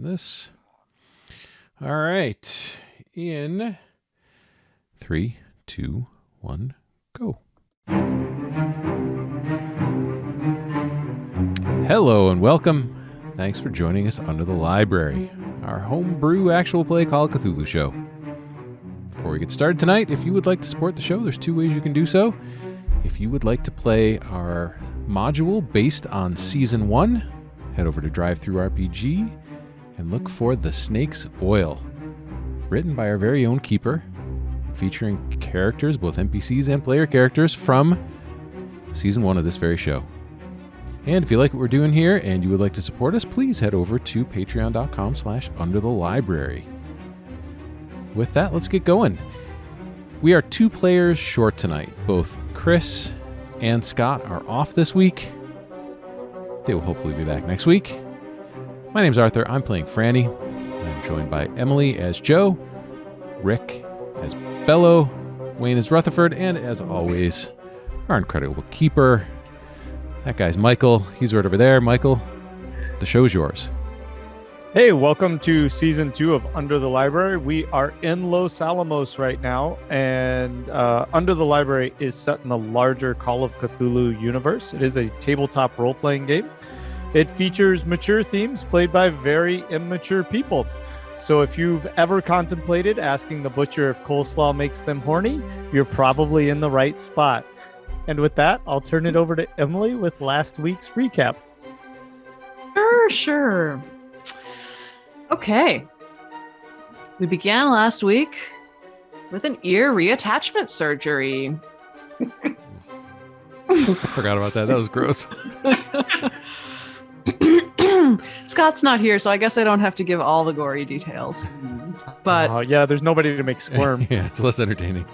open this. All right. In 3, 2, 1, go. Hello and welcome. Thanks for joining us under the library, our homebrew actual play Call of Cthulhu show. Before we get started tonight, if you would like to support the show, there's 2 ways you can do so. If you would like to play our module based on Season 1, head over to DriveThruRPG and look for The Snake's Oil, written by our very own Keeper, featuring characters, both NPCs and player characters, from Season 1 of this very show. And if you like what we're doing here and you would like to support us, please head over to patreon.com/underthelibrary. With that, let's get going. We are 2 players short tonight. Both Chris and Scott are off this week. They will hopefully be back next week. My name's Arthur. I'm playing Franny. I'm joined by Emily as Joe, Rick as Bello, Wayne as Rutherford, and as always, our incredible keeper. That guy's Michael. He's right over there. Michael, the show's yours. Hey, welcome to Season 2 of Under the Library. We are in Los Alamos right now, and Under the Library is set in the larger Call of Cthulhu universe. It is a tabletop role-playing game. It features mature themes played by very immature people. So if you've ever contemplated asking the butcher if coleslaw makes them horny, you're probably in the right spot. And with that, I'll turn it over to Emily with last week's recap. Sure. Okay. We began last week with an ear reattachment surgery. I forgot about that. That was gross. Scott's not here, so I guess I don't have to give all the gory details. But yeah, there's nobody to make squirm. Yeah, it's less entertaining.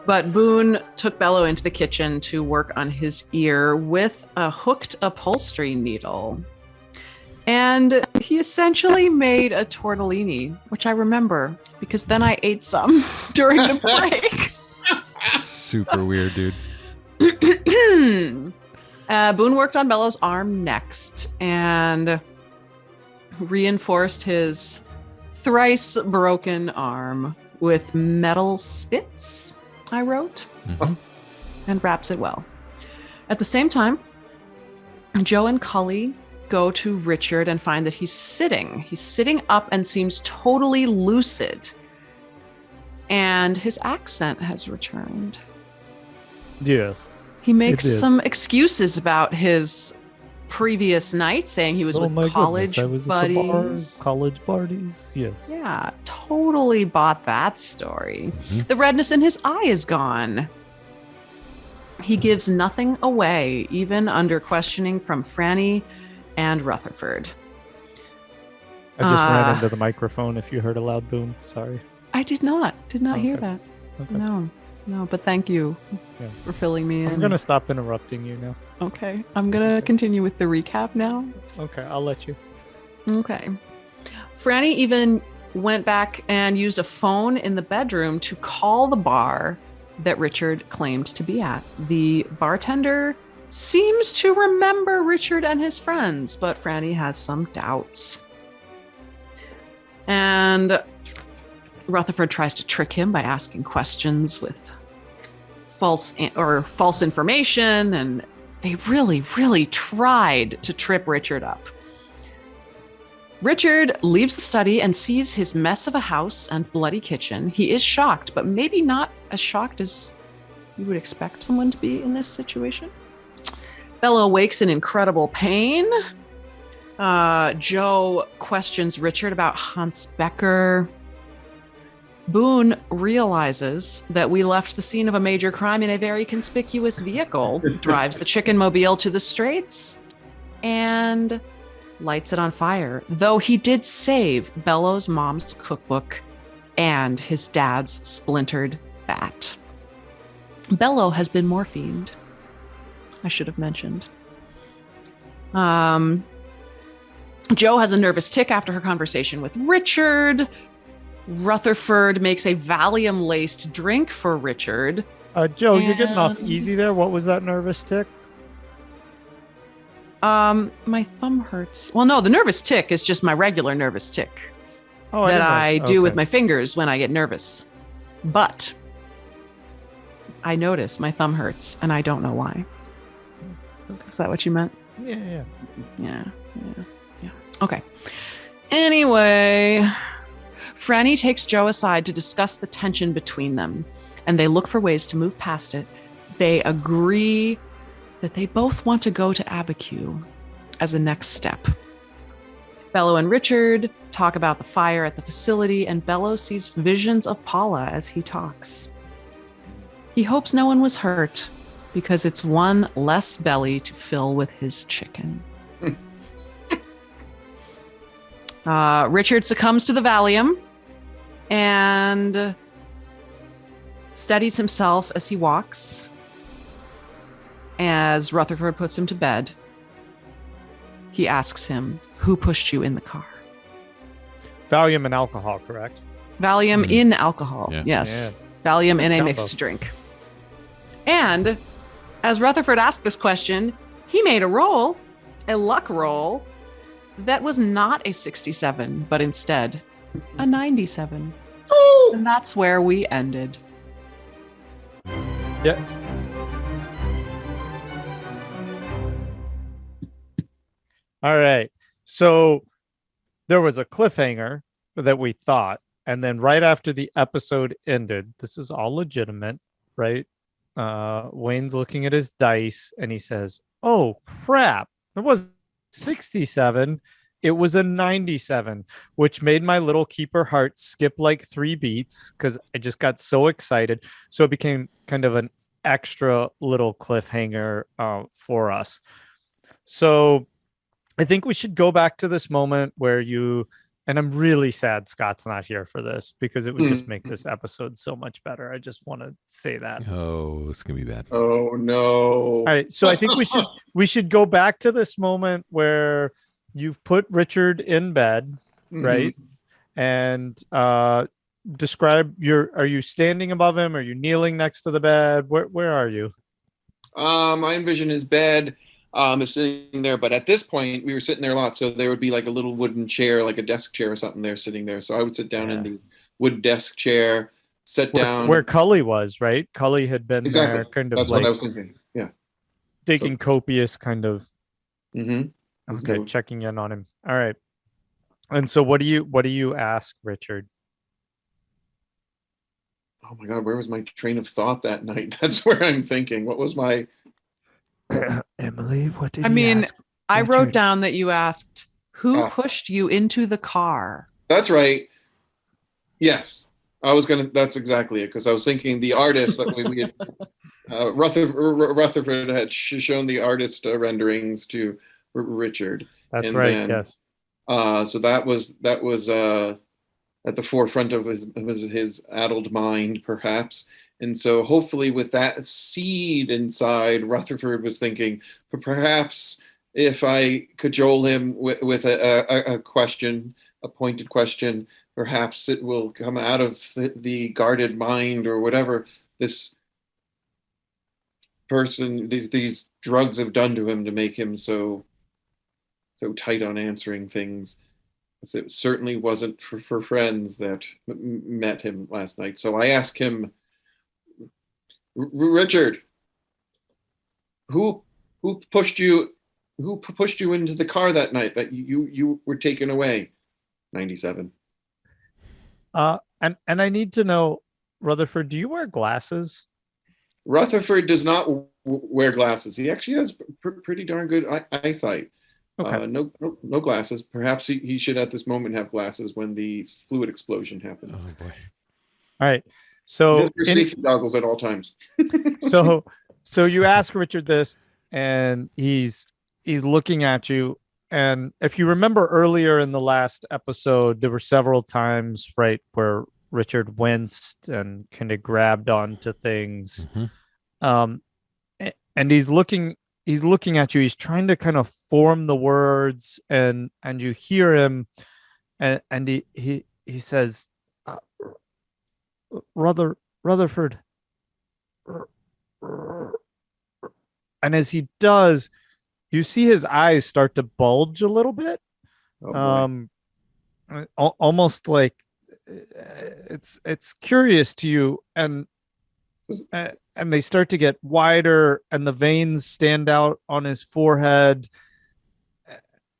But Boone took Bello into the kitchen to work on his ear with a hooked upholstery needle. And he essentially made a tortellini, which I remember because then I ate some during the break. Super weird, dude. Boone worked on Bello's arm next and reinforced his thrice broken arm with metal spits, I wrote, and wraps it well. At the same time, Joe and Cully go to Richard and find that he's sitting up and seems totally lucid, and his accent has returned. Yes. He makes some excuses about his previous night, saying he was with college buddies. At the bar, college parties. Yes. Yeah, totally bought that story. The redness in his eye is gone. He gives nothing away, even under questioning from Franny and Rutherford. I just ran into the microphone if you heard a loud boom. Sorry. I did not hear that. Okay. No, but thank you for filling me in. I'm going to stop interrupting you now. Okay. I'm going to continue with the recap now. Okay, I'll let you. Okay. Franny even went back and used a phone in the bedroom to call the bar that Richard claimed to be at. The bartender seems to remember Richard and his friends, but Franny has some doubts. And Rutherford tries to trick him by asking questions with false information, and they really, really tried to trip Richard up. Richard leaves the study and sees his mess of a house and bloody kitchen. He is shocked, but maybe not as shocked as you would expect someone to be in this situation. Bello wakes in incredible pain. Joe questions Richard about Hans Becker. Boone realizes that we left the scene of a major crime in a very conspicuous vehicle, drives the chicken mobile to the straits, and lights it on fire, though he did save Bello's mom's cookbook and his dad's splintered bat. Bello has been morphined, I should have mentioned. Joe has a nervous tic after her conversation with Richard. Rutherford makes a Valium-laced drink for Richard. Joe, you're getting off easy there. What was that nervous tic? My thumb hurts. Well, no, the nervous tick is just my regular nervous tick Oh, that I do with okay. my fingers when I get nervous. But I notice my thumb hurts, and I don't know why. Is that what you meant? Yeah. Yeah. Okay. Anyway, Franny takes Joe aside to discuss the tension between them, and they look for ways to move past it. They agree that they both want to go to Abiquiu as a next step. Bello and Richard talk about the fire at the facility, and Bello sees visions of Paula as he talks. He hopes no one was hurt because it's one less belly to fill with his chicken. Richard succumbs to the valium and steadies himself as he walks. As Rutherford puts him to bed, he asks him, "Who pushed you in the car?" Valium and alcohol, correct? Valium in alcohol. Yeah. Yes. Valium in a Combo. mixed drink. And as Rutherford asked this question, he made a luck roll, that was not a 67, but instead a 97. Oh! And that's where we ended. Yeah. All right. So there was a cliffhanger that we thought, and then right after the episode ended, this is all legitimate, right? Wayne's looking at his dice and he says, "Oh crap, it was 67. It was a 97," which made my little keeper heart skip like 3 beats because I just got so excited. So it became kind of an extra little cliffhanger for us. So I think we should go back to this moment where and I'm really sad Scott's not here for this because it would just make this episode so much better. I just want to say that. Oh, it's gonna be bad. Oh no! All right, so I think we should go back to this moment where you've put Richard in bed, right? And describe are you standing above him? Are you kneeling next to the bed? Where are you? I envision his bed is sitting there, but at this point we were sitting there a lot, so there would be like a little wooden chair, like a desk chair or something there sitting there. So I would sit down in the wood desk chair, sit down where Cully was, right? Cully had been exactly. there, kind of That's like what I was thinking. Yeah, taking copious kind of Okay, checking in on him. All right. And so what do you ask Richard? Oh my God, where was my train of thought that night? That's where I'm thinking. What was my Emily, what did I Richard? wrote down that you asked, "Who Ah. pushed you into the car?" That's right. Yes, that's exactly it, because I was thinking the artist that we had Rutherford had shown the artist renderings to Richard. That's and right. then, Yes. So that was at the forefront of his addled mind, perhaps. And so hopefully with that seed inside, Rutherford was thinking, perhaps if I cajole him with a question, a pointed question, perhaps it will come out of the guarded mind or whatever this person, these drugs have done to him to make him so tight on answering things. It certainly wasn't for friends that met him last night. So I asked him, Richard, who pushed you into the car that night that you were taken away? 97. And I need to know, Rutherford, do you wear glasses? Rutherford does not wear glasses. He actually has pretty darn good eyesight. Okay. No glasses. Perhaps he should at this moment have glasses when the fluid explosion happens. Oh boy. All right. So safety goggles at all times. so you ask Richard this, and he's looking at you. And if you remember earlier in the last episode, there were several times, right, where Richard winced and kind of grabbed onto things. And he's looking at you. He's trying to kind of form the words, and you hear him, and he says, Rutherford. And as he does, you see his eyes start to bulge a little bit. Oh, boy. Almost like it's curious to you, and they start to get wider, and the veins stand out on his forehead,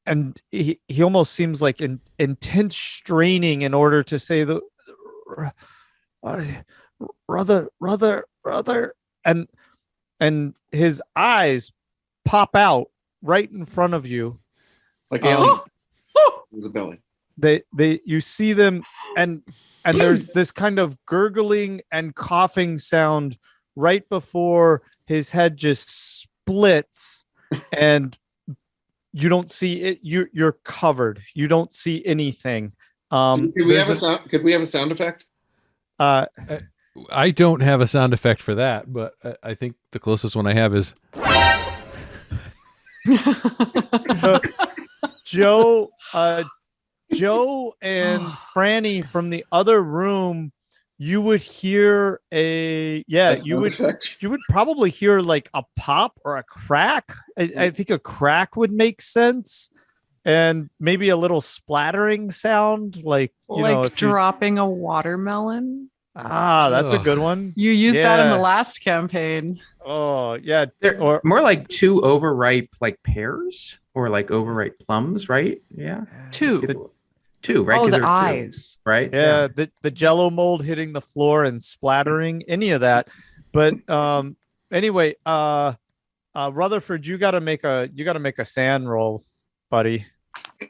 and he almost seems like intense straining in order to say the brother, and his eyes pop out right in front of you, Like alien. The belly. You see them, and there's this kind of gurgling and coughing sound right before his head just splits, and you don't see it. You're covered. You don't see anything. Could we have a sound effect? I don't have a sound effect for that, but I think the closest one I have is Joe and Franny from the other room. You would hear you would probably hear like a pop or a crack. I think a crack would make sense, and maybe a little splattering sound, like dropping a watermelon. That's a good one. You used that in the last campaign. Oh yeah, or more like 2 overripe like pears, or like overripe plums, right? Yeah, 2, right? Oh, the eyes, right? Yeah, the Jello mold hitting the floor and splattering, any of that. But anyway, Rutherford, you got to make a sand roll, buddy.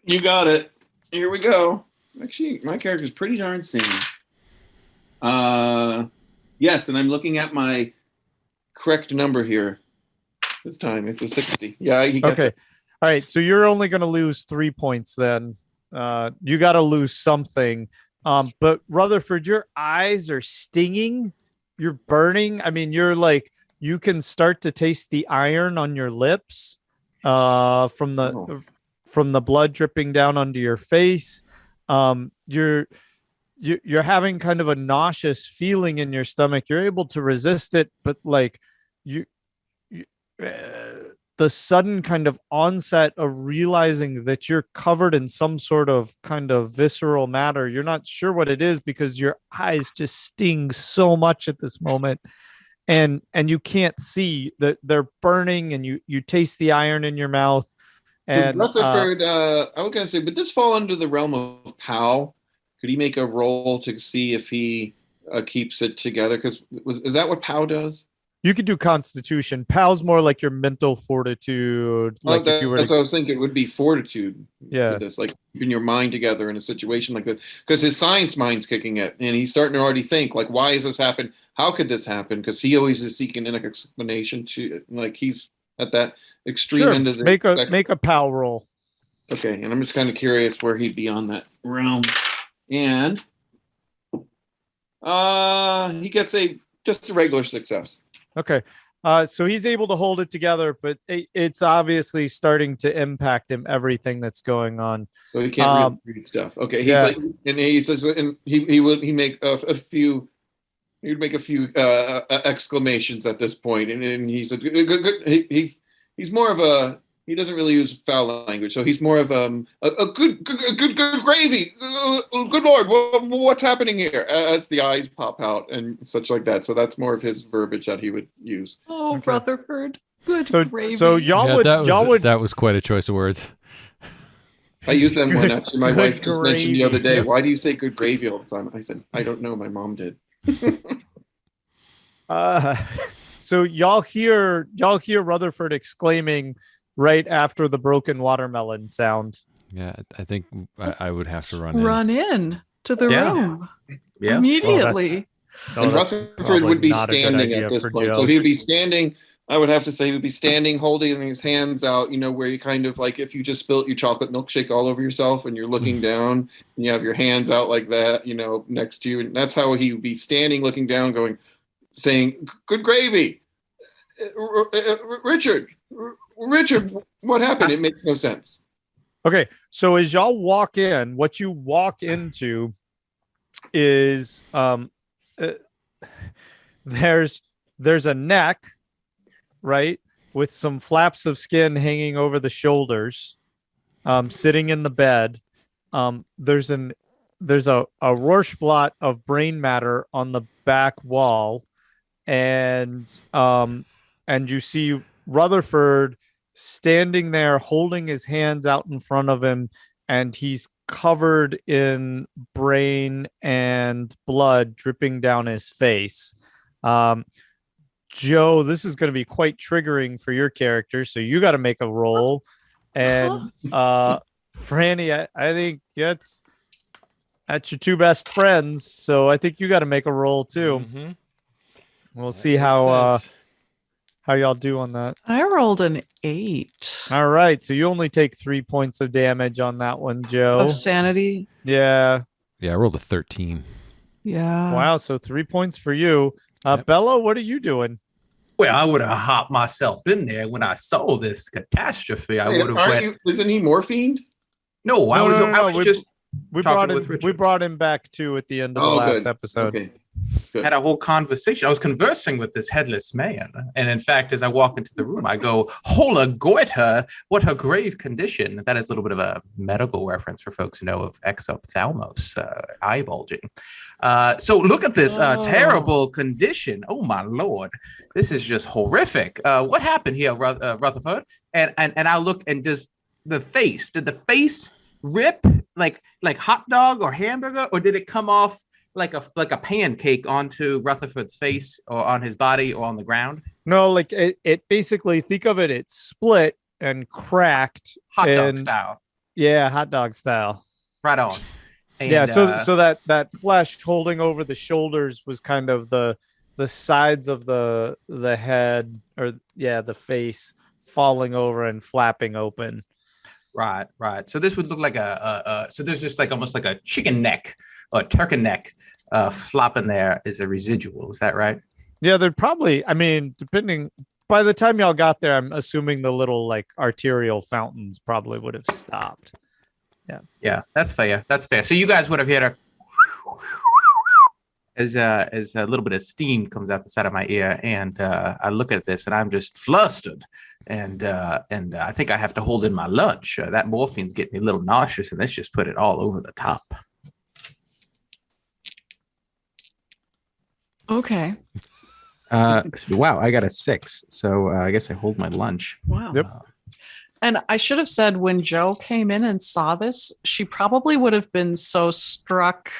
You got it. Here we go. Actually, my character's pretty darn sane. Yes, and I'm looking at my correct number here. This time it's a 60. Yeah, okay. All right, so you're only going to lose 3 points then. You got to lose something. But Rutherford, your eyes are stinging. You're burning. I mean, you're like, you can start to taste the iron on your lips from the blood dripping down onto your face. You're having kind of a nauseous feeling in your stomach. You're able to resist it, but like the sudden kind of onset of realizing that you're covered in some sort of kind of visceral matter. You're not sure what it is because your eyes just sting so much at this moment. And you can't see that they're burning, and you taste the iron in your mouth. And Rutherford, I was gonna say, would this fall under the realm of POW? Could he make a roll to see if he keeps it together? Because is that what POW does? You could do Constitution. POW's more like your mental fortitude. Like that's what I was thinking. It would be fortitude. Yeah. For this, like keeping your mind together in a situation like this, because his science mind's kicking it, and he's starting to already think like, why has this happened? How could this happen? Because he always is seeking an explanation to, like, he's at that extreme end of the make a POW roll. Okay, and I'm just kind of curious where he'd be on that realm. And he gets just a regular success. Okay. So he's able to hold it together, but it's obviously starting to impact him, everything that's going on. So he can't really read stuff. Okay. He's like, and he says, and he would make a few exclamations at this point, and he's a good. He's more of a. He doesn't really use foul language, so he's more of a good gravy. Good Lord, what's happening here? As the eyes pop out and such like that. So that's more of his verbiage that he would use. Oh, okay. Rutherford, good gravy. So that was quite a choice of words. I used them one actually. My wife just mentioned the other day. Why do you say good gravy all the time? I said, I don't know. My mom did. So y'all hear Rutherford exclaiming right after the broken watermelon sound. Yeah, I think I would have to run in to the room immediately. And Rutherford would be standing at this point. Joe. So he would be standing. I would have to say he would be standing, holding his hands out, where you kind of like if you just spilt your chocolate milkshake all over yourself and you're looking down and you have your hands out like that, next to you. And that's how he would be standing, looking down, saying, good gravy. Richard, what happened? It makes no sense. Okay, so as y'all walk in, what you walk into is there's a neck, right? with some flaps of skin hanging over the shoulders, sitting in the bed. There's a Rorschach blot of brain matter on the back wall, and you see Rutherford standing there holding his hands out in front of him, and he's covered in brain and blood dripping down his face. Joe, this is going to be quite triggering for your character, so you got to make a roll. And Franny, I think that's your two best friends, so I think you got to make a roll too. Mm-hmm. We'll see how y'all do on that. I rolled an 8 All right, so you only take 3 points of damage on that one, Joe. of sanity. Yeah. Yeah, I rolled a 13. Yeah. Wow, so 3 points for you. Yep. Bello, what are you doing? Well, I would have hopped myself in there when I saw this catastrophe. I would have went. Isn't he morphined? No, I was just We talking with Richard. brought him back too at the end of the last episode. Okay. Had a whole conversation. I was conversing with this headless man. And in fact, as I walk into the room, I go, hola goiter, what a grave condition. That is a little bit of a medical reference for folks who know of exophthalmos, eye bulging. So look at this terrible condition. Oh, my Lord. This is just horrific. What happened here, Rutherford? And I look, and did the face rip like hot dog or hamburger, or did it come off like a pancake onto Rutherford's face or on his body or on the ground? No, like it basically, think of it, it's split and cracked. Hot dog style. Yeah, hot dog style. Right on. And, yeah, so that flesh holding over the shoulders was kind of the sides of the head, or the face falling over and flapping open. Right. So this would look like so there's just like almost like a chicken neck or turkey neck flopping there as a residual. Is that right? Yeah, they're probably, depending, by the time y'all got there, I'm assuming the little like arterial fountains probably would have stopped. Yeah, that's fair. So you guys would have heard as a little bit of steam comes out the side of my ear, and I look at this and I'm just flustered, and I think I have to hold in my lunch. That morphine's getting me a little nauseous, and let's just put it all over the top. Okay. Wow, I got a 6, so I guess I hold my lunch. Wow. Yep. And I should have said, when Joe came in and saw this, she probably would have been so struck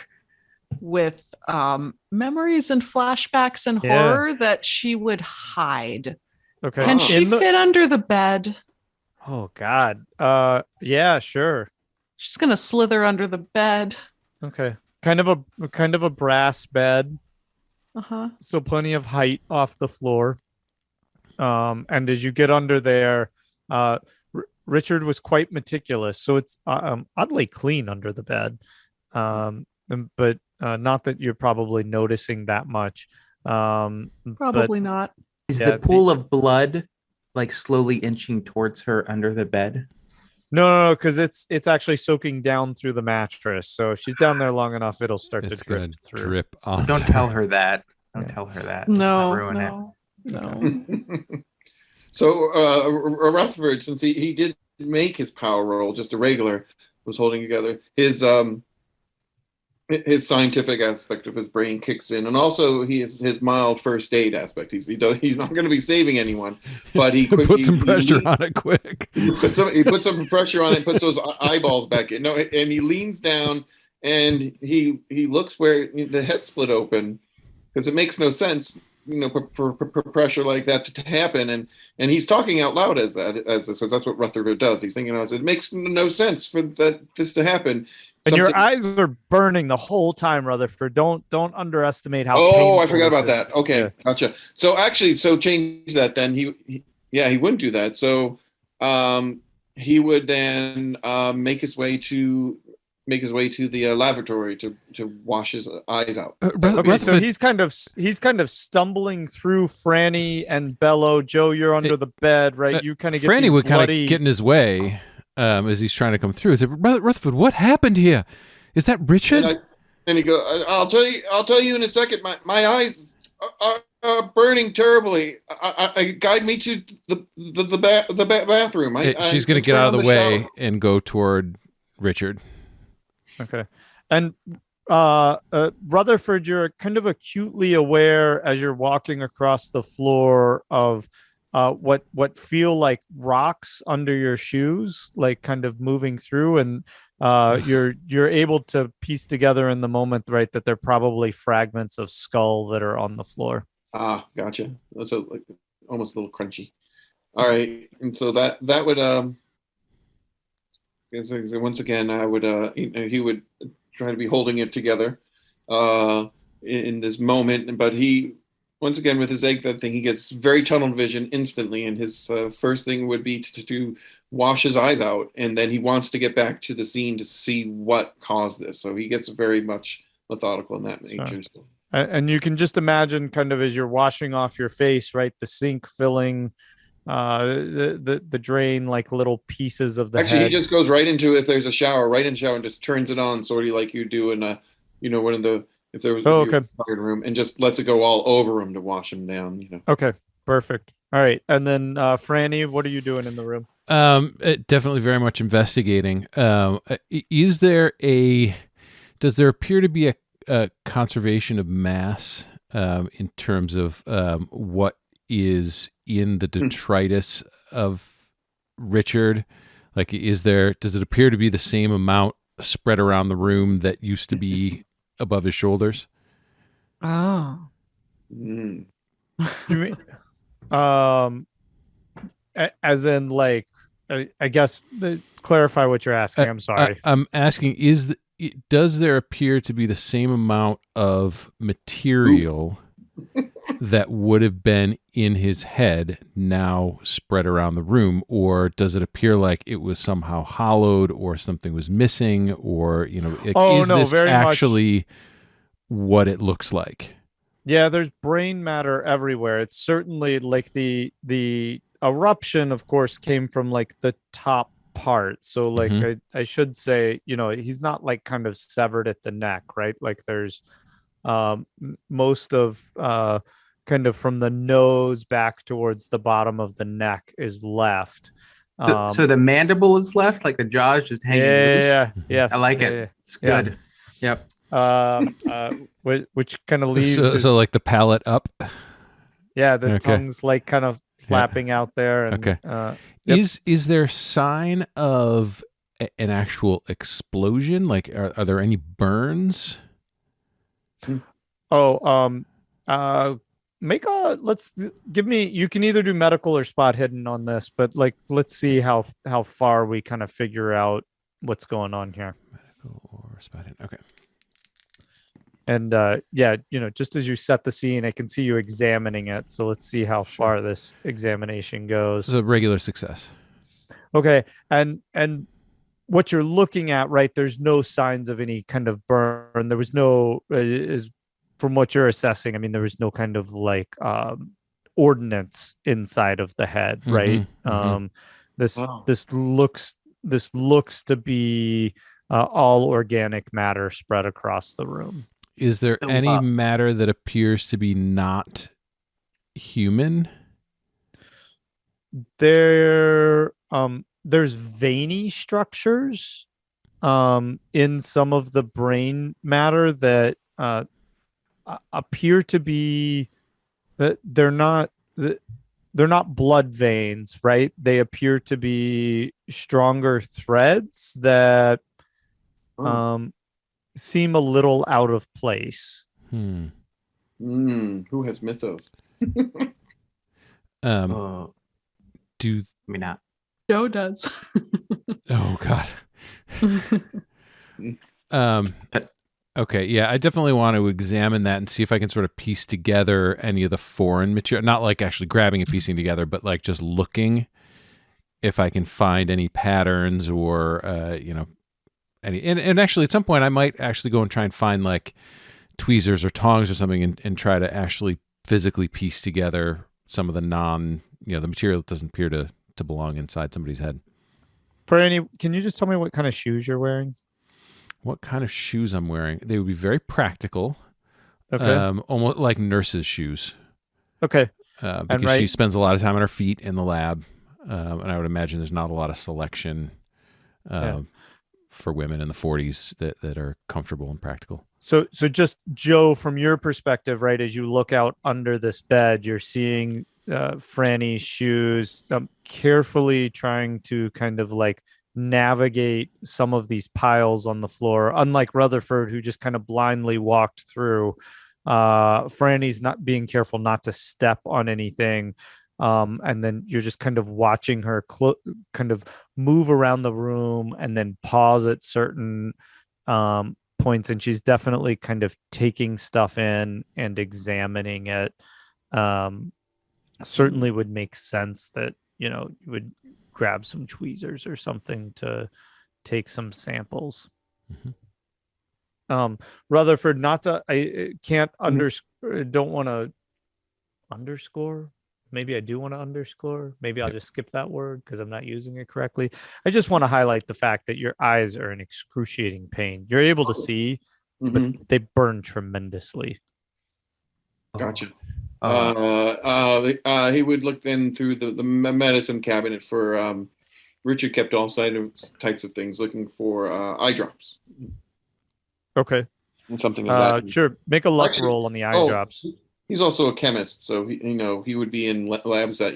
with memories and flashbacks and horror that she would hide. Okay. Can she fit under the bed? Oh God. Yeah, sure. She's gonna slither under the bed. Okay. Kind of a brass bed. Uh-huh. So plenty of height off the floor. And as you get under there, Richard was quite meticulous, so it's oddly clean under the bed. But not that you're probably noticing that much. Probably not. Is the pool of blood like slowly inching towards her under the bed? No, because it's actually soaking down through the mattress. So if she's down there long enough, it'll start to drip through. Drip on. Don't tell her that. Don't tell her that. No, ruin no. So Rutherford, since he did make his power roll, just a regular, was holding together, his scientific aspect of his brain kicks in, and also his mild first aid aspect. He's not going to be saving anyone, but he put some pressure on it quick. He put some pressure on it, puts those eyeballs back in. No, and he leans down and he looks where the head split open, because it makes no sense, for pressure like that to happen. And he's talking out loud as this, because that's what Rutherford does. He's thinking, it makes no sense for this to happen. And your eyes are burning the whole time, Rutherford. Don't underestimate how. Oh, I forgot about that. Okay, yeah. Gotcha. So change that then. He wouldn't do that. So he would then make his way to the lavatory to wash his eyes out. Okay, so he's kind of stumbling through Franny and Bello. Joe, you're under the bed, right? You kind of get Franny would kind of get in his way as he's trying to come through. Said, Rutherford, what happened here? Is that Richard? And he goes, I'll tell you in a second. My eyes burning terribly. Guide me to the bathroom. She's going to get out of the way and go toward Richard. Okay. And Rutherford, you're kind of acutely aware as you're walking across the floor of what feel like rocks under your shoes, like kind of moving through, and you're able to piece together in the moment, right, that they're probably fragments of skull that are on the floor. Ah, gotcha. That's like almost a little crunchy. All right, and so that would once again I would he would try to be holding it together in this moment, but he once again with his egg thing he gets very tunnel vision instantly, and his first thing would be to wash his eyes out, and then he wants to get back to the scene to see what caused this. So he gets very much methodical in that nature. Sure. And you can just imagine kind of as you're washing off your face, right, the sink filling the drain, like little pieces of the Actually, head. he just goes right into, if there's a shower, right in the shower and just turns it on, sort of like you do in a, one of the, if there was a room, and just lets it go all over him to wash him down. Okay, perfect. All right, and then Franny, what are you doing in the room? Definitely very much investigating. Does there appear to be a conservation of mass in terms of what is in the detritus of Richard? Like, does it appear to be the same amount spread around the room that used to be above his shoulders? Oh. You mean, as in, like, I guess clarify what you're asking. I'm sorry. I'm asking, does there appear to be the same amount of material that would have been in his head now spread around the room, or does it appear like it was somehow hollowed or something was missing, or is this actually what it looks like? Yeah, there's brain matter everywhere. It's certainly like the eruption, of course, came from like the top part. So like I should say, he's not like kind of severed at the neck, right? Like there's most of kind of from the nose back towards the bottom of the neck is left. So the mandible is left, like the jaw is just hanging loose. Yeah. I like it. It's good. Yep. Which kind of leaves so like the palate up. Yeah, the tongue's like kind of flapping out there. And, okay. Is there sign of an actual explosion? Like, are there any burns? You can either do medical or spot hidden on this, but like, let's see how far we kind of figure out what's going on here. Medical or spot hidden. Okay. And just as you set the scene, I can see you examining it. So let's see how far this examination goes. It's a regular success. Okay. And what you're looking at, right, there's no signs of any kind of burn. There was no, from what you're assessing, I mean, there was no kind of like ordnance inside of the head, right? This looks to be all organic matter spread across the room. Is there any matter that appears to be not human? There's veiny structures in some of the brain matter that appear to be that they're not blood veins, right? They appear to be stronger threads that seem a little out of place. Who has mythos? Do we not? Joe does. Oh God. Okay, yeah, I definitely want to examine that and see if I can sort of piece together any of the foreign material, not like actually grabbing and piecing together, but like just looking if I can find any patterns or any. And actually, at some point, I might actually go and try and find like tweezers or tongs or something, and try to actually physically piece together some of the the material that doesn't appear to belong inside somebody's head. Franny, can you just tell me what kind of shoes you're wearing? What kind of shoes I'm wearing? They would be very practical. Okay. Almost like nurses' shoes. Okay. Because she spends a lot of time on her feet in the lab. And I would imagine there's not a lot of selection for women in the 40s that are comfortable and practical. So just Joe, from your perspective, right, as you look out under this bed, you're seeing Franny's shoes, carefully trying to kind of like navigate some of these piles on the floor. Unlike Rutherford, who just kind of blindly walked through, Franny's not being careful not to step on anything. And then you're just kind of watching her kind of move around the room and then pause at certain points. And she's definitely kind of taking stuff in and examining it. Certainly would make sense that, you would grab some tweezers or something to take some samples. Rutherford, I can't don't want to underscore. Maybe I do want to underscore. Maybe I'll just skip that word because I'm not using it correctly. I just want to highlight the fact that your eyes are in excruciating pain. You're able to see, but they burn tremendously. Gotcha. He would look then through the medicine cabinet for Richard kept all types of things, looking for eye drops. Okay. And something of that. Sure. Make a luck roll on the eye drops. He's also a chemist, so he would be in labs that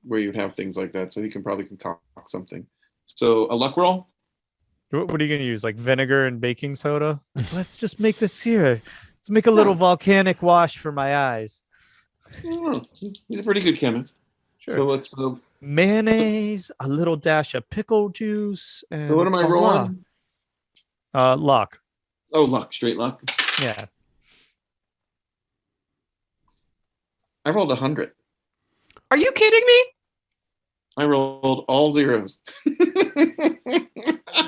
where you'd have things like that. So he can probably concoct something. So a luck roll. What are you going to use? Like vinegar and baking soda? Let's just make this here. Let's make a little volcanic wash for my eyes. He's a pretty good chemist. Sure. So let's mayonnaise, a little dash of pickle juice, and so what am I rolling? Luck. Oh, luck, straight luck. Yeah. I rolled 100. Are you kidding me? I rolled all zeros.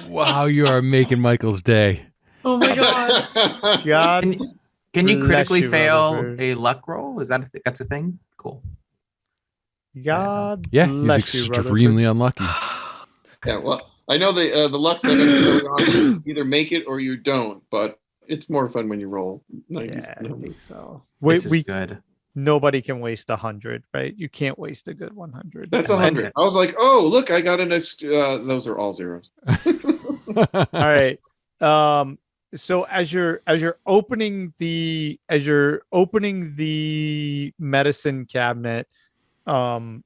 Wow, you are making Michael's day. Oh my god. God. Can you critically fail Rutherford. a luck roll? Is that that's a thing? Cool. God. Yeah, he's extremely unlucky. Yeah, well, I know the luck's that you either make it or you don't, but it's more fun when you roll. I think so. Good. Nobody can waste 100, right? You can't waste a good 100. That's 100. I was like, oh, look, I got a nice. Those are all zeros. All right. So as you're opening the medicine cabinet, you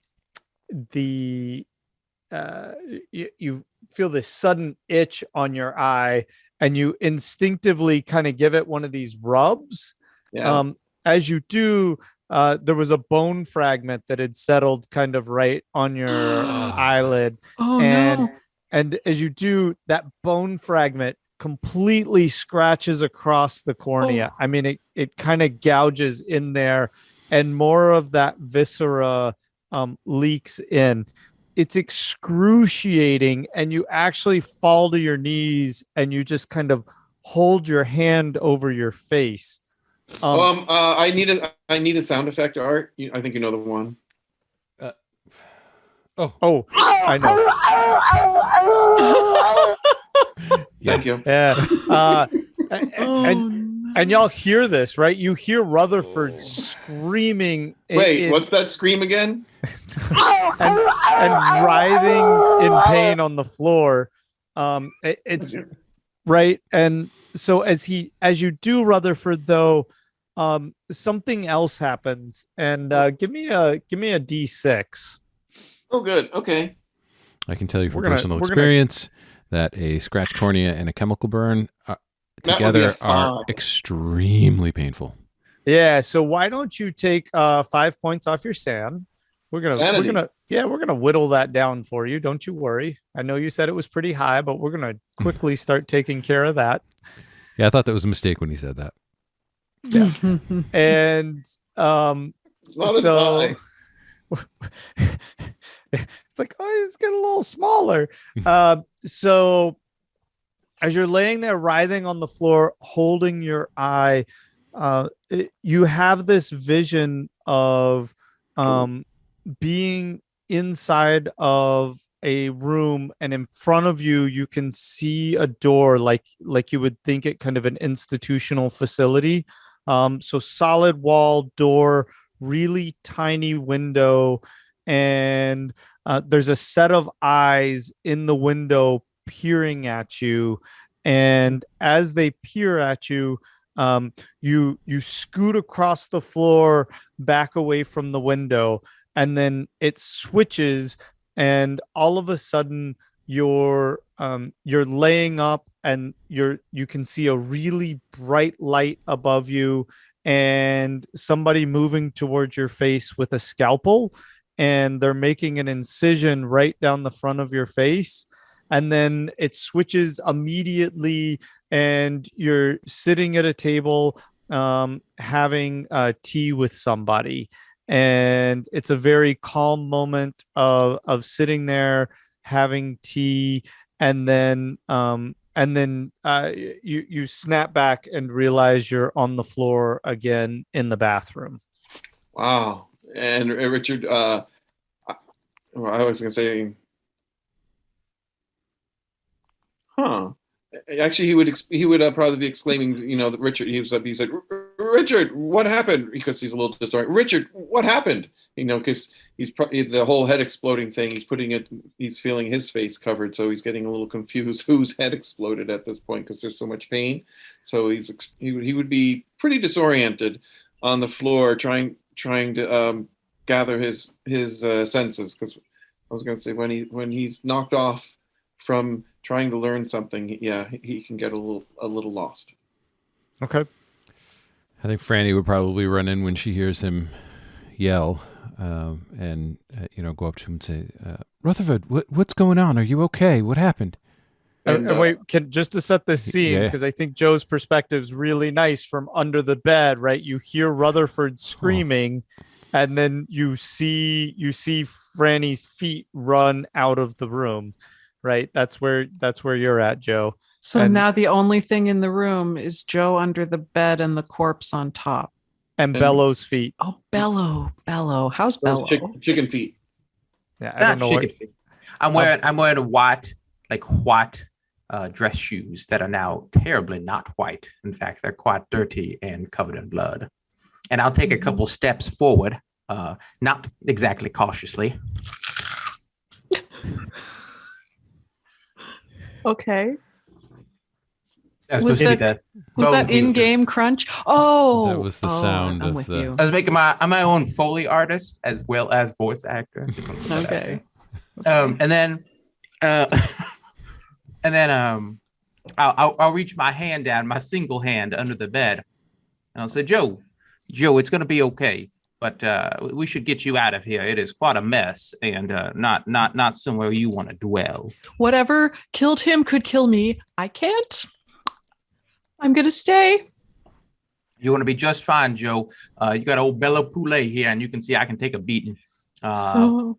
feel this sudden itch on your eye, and you instinctively kind of give it one of these rubs. Yeah. As you do, there was a bone fragment that had settled kind of right on your eyelid. And as you do, that bone fragment completely scratches across the cornea. I mean, it kind of gouges in there, and more of that viscera leaks in. It's excruciating, and you actually fall to your knees and you just kind of hold your hand over your face. I need a sound effect, Art. I think you know the one. I know. Thank you. Yeah. And y'all hear this, right? You hear Rutherford screaming. What's that scream again? and writhing in pain on the floor. It's right. And so as you do, Rutherford, though, something else happens. And give me a D6. Oh, good. Okay. I can tell you from personal experience that a scratched cornea and a chemical burn together are extremely painful. Yeah. So why don't you take 5 points off your SAN? We're gonna whittle that down for you. Don't you worry. I know you said it was pretty high, but we're gonna quickly start taking care of that. Yeah, I thought that was a mistake when he said that. Yeah. And it's not it's like, it's getting a little smaller. So as you're laying there writhing on the floor, holding your eye, you have this vision of being inside of a room, and in front of you, you can see a door like you would think it kind of an institutional facility. So solid wall door, really tiny window, and there's a set of eyes in the window peering at you. And as they peer at you, you scoot across the floor back away from the window, and then it switches, and all of a sudden you're laying up, and you can see a really bright light above you, and somebody moving towards your face with a scalpel, and they're making an incision right down the front of your face. And then it switches immediately, and you're sitting at a table having tea with somebody. And it's a very calm moment of sitting there having tea, and then you snap back and realize you're on the floor again in the bathroom. Wow. And Richard, I was going to say, actually, he would probably be exclaiming, that Richard. He said, Richard, what happened? Because he's a little disoriented. Richard, what happened? Because he's probably the whole head exploding thing. He's feeling his face covered, so he's getting a little confused whose head exploded at this point because there's so much pain. So he would be pretty disoriented on the floor, trying to gather his senses. Because I was going to say when he's knocked off from trying to learn something, he can get a little lost. Okay. I think Franny would probably run in when she hears him yell, and go up to him and say, "Rutherford, what's going on? Are you okay? What happened?" And wait, just to set this scene, because I think Joe's perspective is really nice from under the bed, right? You hear Rutherford screaming, and then you see Franny's feet run out of the room. Right, that's where you're at, Joe. So now the only thing in the room is Joe under the bed and the corpse on top, and Bello's feet. Oh, Bello. How's Bello? Chicken feet. Yeah, I don't know. Chicken feet. I'm wearing white dress shoes that are now terribly not white. In fact, they're quite dirty and covered in blood. And I'll take a couple steps forward, not exactly cautiously. Okay. Was that in-game crunch? Oh, that was the sound of the. I was making I'm my own Foley artist as well as voice actor. Okay. And then I'll reach my hand down, my single hand under the bed, and I'll say, Joe, it's going to be okay. But we should get you out of here. It is quite a mess, and not somewhere you want to dwell. Whatever killed him could kill me. I can't. I'm gonna stay. You're gonna be just fine, Joe. You got old Bello Poulet here, and you can see I can take a beating. Yeah,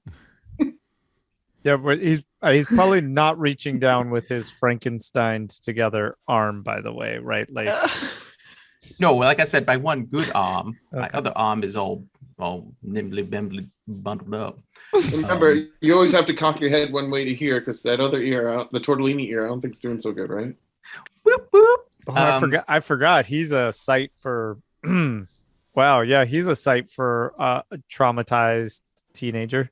but he's probably not reaching down with his Frankenstein's together arm, by the way, right? Like. No, like I said, by one good arm, my other arm is all nimbly bimbly bundled up. Remember, you always have to cock your head one way to hear, because that other ear, the tortellini ear, I don't think it's doing so good, right? Whoop, whoop. Oh, I forgot. He's a site for. Wow, yeah, he's a site for a traumatized teenager.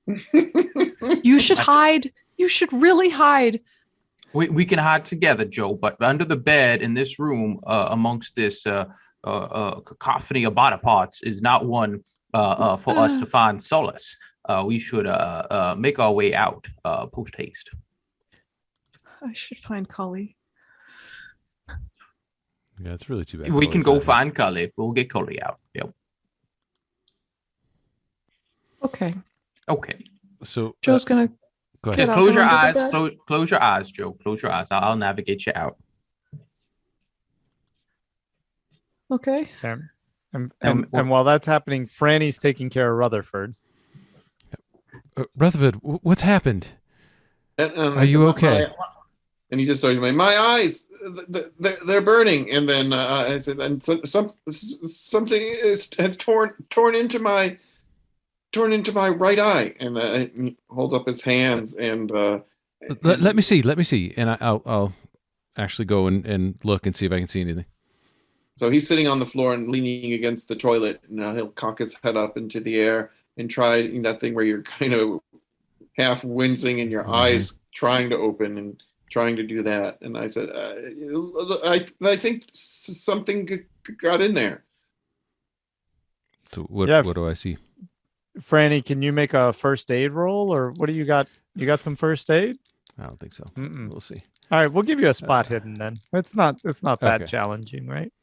You should hide. You should really hide. We can hide together, Joe, but under the bed in this room, amongst this cacophony of body parts, is not one for us to find solace. We should make our way out post haste. I should find Cully. Yeah, it's really too bad. We can go find Cully. We'll get Cully out. Yep. Okay. So Joe's gonna. Go ahead. Just close your eyes. Close your eyes, Joe. Close your eyes. I'll navigate you out. Okay. And while that's happening, Franny's taking care of Rutherford. Rutherford, what's happened? Are you okay? And he just started saying, "My eyes, they're burning." And then I said, "And something has torn into my right eye." And he holds up his hands and let me see. And I'll actually go and look and see if I can see anything. So he's sitting on the floor and leaning against the toilet, and he'll cock his head up into the air and try that thing where you're kind of half wincing and your eyes trying to open and trying to do that. And I said, I think something got in there. So what do I see? Franny, can you make a first aid roll, or what do you got? You got some first aid? I don't think so. We'll see. All right, we'll give you a spot hidden then. It's not that Okay. challenging, right?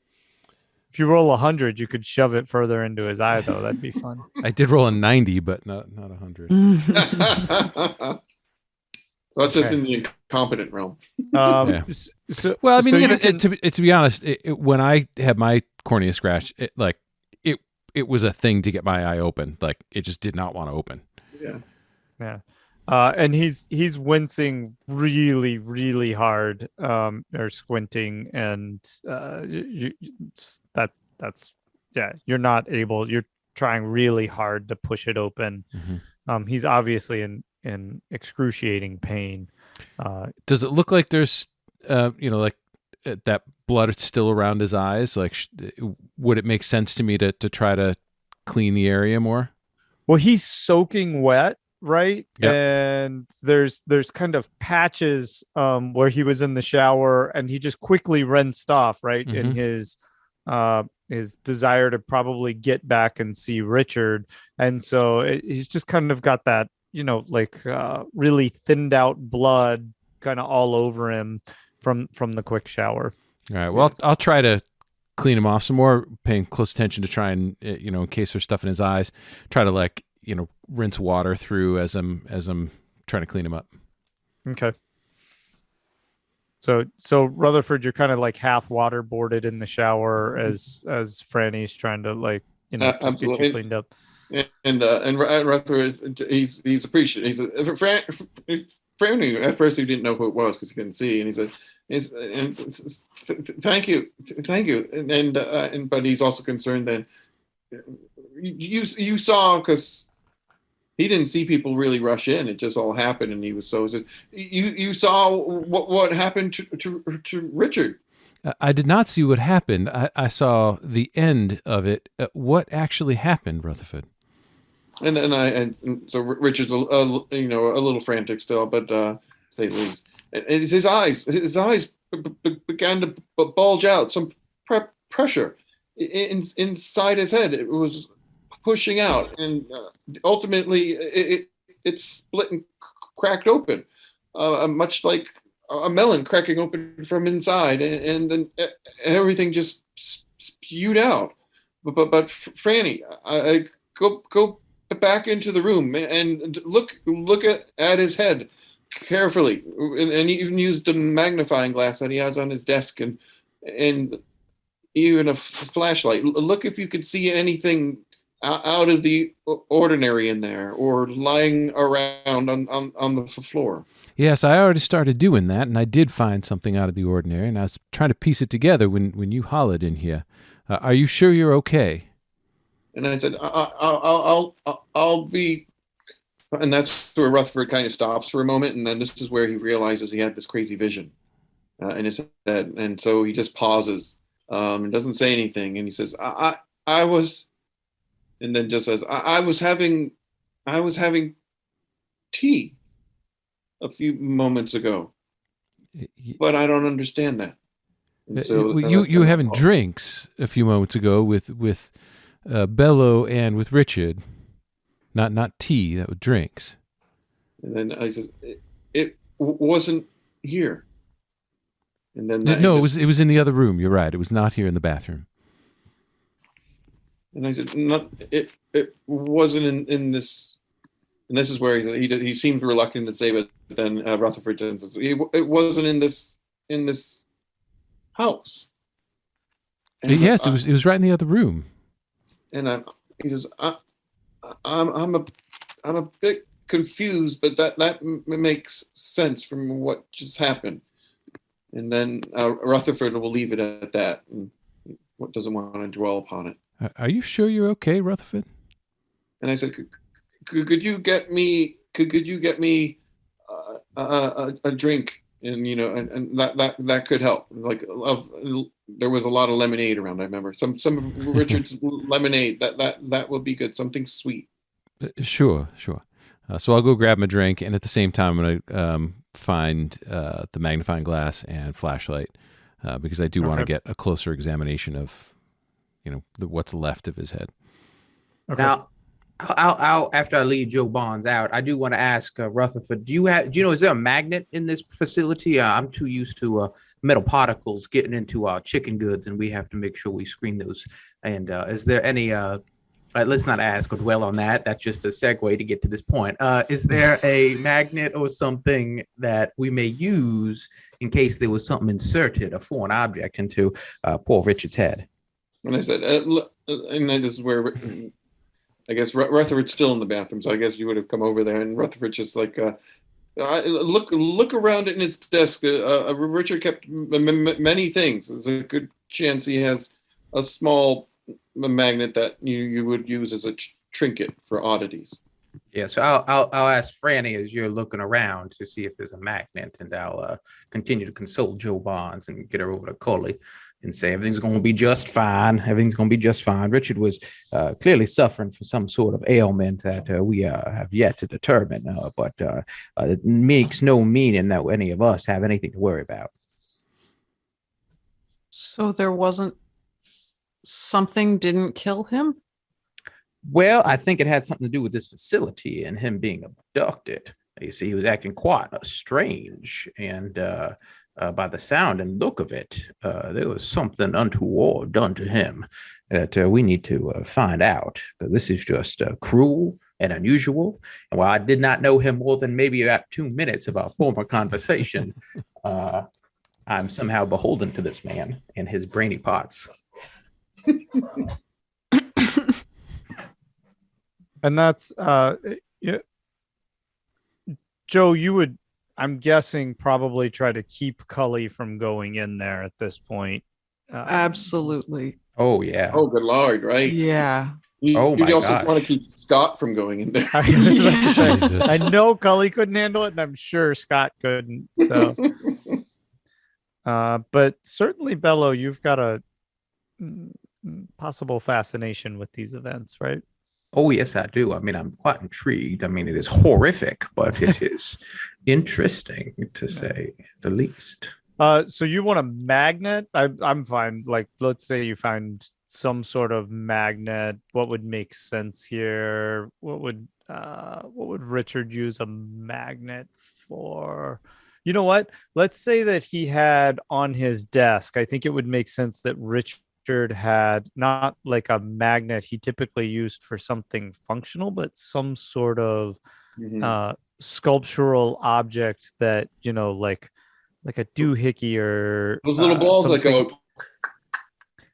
If you roll 100, you could shove it further into his eye, though. That'd be fun. I did roll a 90, but not 100. So that's just in the incompetent realm. Yeah. Well, I mean, to be honest, when I had my cornea scratch, it was a thing to get my eye open. Like, it just did not want to open. Yeah. And he's wincing really, really hard, or squinting, and you're not able. You're trying really hard to push it open. He's obviously in excruciating pain. Does it look like there's, that blood still around his eyes? Like, would it make sense to me to try to clean the area more? Well, he's soaking wet, right? Yep. And there's kind of patches where he was in the shower, and he just quickly rinsed off, right? In his desire to probably get back and see Richard. And so he's just kind of got that, really thinned out blood kind of all over him from the quick shower. All right. Well, I'll try to clean him off some more, paying close attention to try and, in case there's stuff in his eyes, try to rinse water through as I'm trying to clean him up. Okay. So Rutherford, you're kind of like half waterboarded in the shower as Franny's trying to just get you cleaned up. And Rutherford, he's appreciative. Franny, at first he didn't know who it was because he couldn't see, and he said, "Thank you," and but he's also concerned that you saw, because he didn't see people really rush in. It just all happened, and he was so. You saw what happened to Richard. I did not see what happened. I saw the end of it. What actually happened, Rutherford? And so Richard's a little frantic still, but say the least. And his eyes began to bulge out. Some pressure inside his head. It was pushing out, and ultimately it split and cracked open, much like a melon cracking open from inside, and then everything just spewed out. But Franny, I go back into the room and look at his head carefully, and even used a magnifying glass that he has on his desk, and even a flashlight. Look if you could see anything out of the ordinary in there, or lying around on the floor. Yes, I already started doing that, and I did find something out of the ordinary, and I was trying to piece it together when you hollered in here. Are you sure you're okay? And I said, I'll be, and that's where Rutherford kind of stops for a moment, and then this is where he realizes he had this crazy vision in his head, and so he just pauses and doesn't say anything, and he says, I was, and then just says, I was having tea a few moments ago, but I don't understand that. And so you were having drinks a few moments ago with Bello and with Richard, not tea. That was drinks. And then I says, it wasn't here. And then it was in the other room. You're right. It was not here in the bathroom. And I said, it wasn't in this. And this is where he seemed reluctant to say, but then Rutherford says, it wasn't in this house. And yes, it was right in the other room. And he says, I'm a bit confused, but that makes sense from what just happened. And then Rutherford will leave it at that, and doesn't want to dwell upon it. Are you sure you're okay, Rutherford? And I said, could you get me a drink and and that could help. Like there was a lot of lemonade around. I remember some of Richard's lemonade. That would be good. Something sweet. Sure. So I'll go grab my drink, and at the same time, I'm gonna find the magnifying glass and flashlight because I do want to get a closer examination of what's left of his head. Okay. Now, I'll after I leave Joe Bonds out, I do want to ask Rutherford, do you know, is there a magnet in this facility? I'm too used to metal particles getting into our chicken goods, and we have to make sure we screen those. And is there any, let's not ask or dwell on that. That's just a segue to get to this point. Is there a magnet or something that we may use in case there was something inserted, a foreign object, into poor Richard's head? And I said, and then this is where I guess Rutherford's still in the bathroom, so I guess you would have come over there. And Rutherford's just like, look around in his desk. Richard kept many things. There's a good chance he has a small magnet that you would use as a trinket for oddities. Yeah, so I'll ask Franny as you're looking around to see if there's a magnet, and I'll continue to consult Joe Bonds and get her over to Cully and say everything's going to be just fine. Everything's going to be just fine. Richard was clearly suffering from some sort of ailment that we have yet to determine, but it makes no meaning that any of us have anything to worry about. So there wasn't something didn't kill him? Well, I think it had something to do with this facility and him being abducted. You see, he was acting quite strange, and by the sound and look of it, there was something untoward done to him that we need to find out, because this is just cruel and unusual. And while I did not know him more than maybe about 2 minutes of our former conversation, I'm somehow beholden to this man and his brainy parts. And that's Joe, you would, I'm guessing, probably try to keep Cully from going in there at this point. Absolutely. Oh, yeah. Oh, good Lord, right? Yeah. You also gosh. want to keep Scott from going in there. I was about to say, Jesus. I know Cully couldn't handle it, and I'm sure Scott couldn't. So, but certainly, Bello, you've got a possible fascination with these events, right? Oh, yes, I do. I mean, I'm quite intrigued. I mean, it is horrific, but it is interesting, to say the least. So you want a magnet? I'm fine. Like, let's say you find some sort of magnet. What would make sense here? What would Richard use a magnet for? You know what? Let's say that he had on his desk. I think it would make sense that Richard had not like a magnet he typically used for something functional, but some sort of sculptural object that, like a doohickey or Those little balls that go.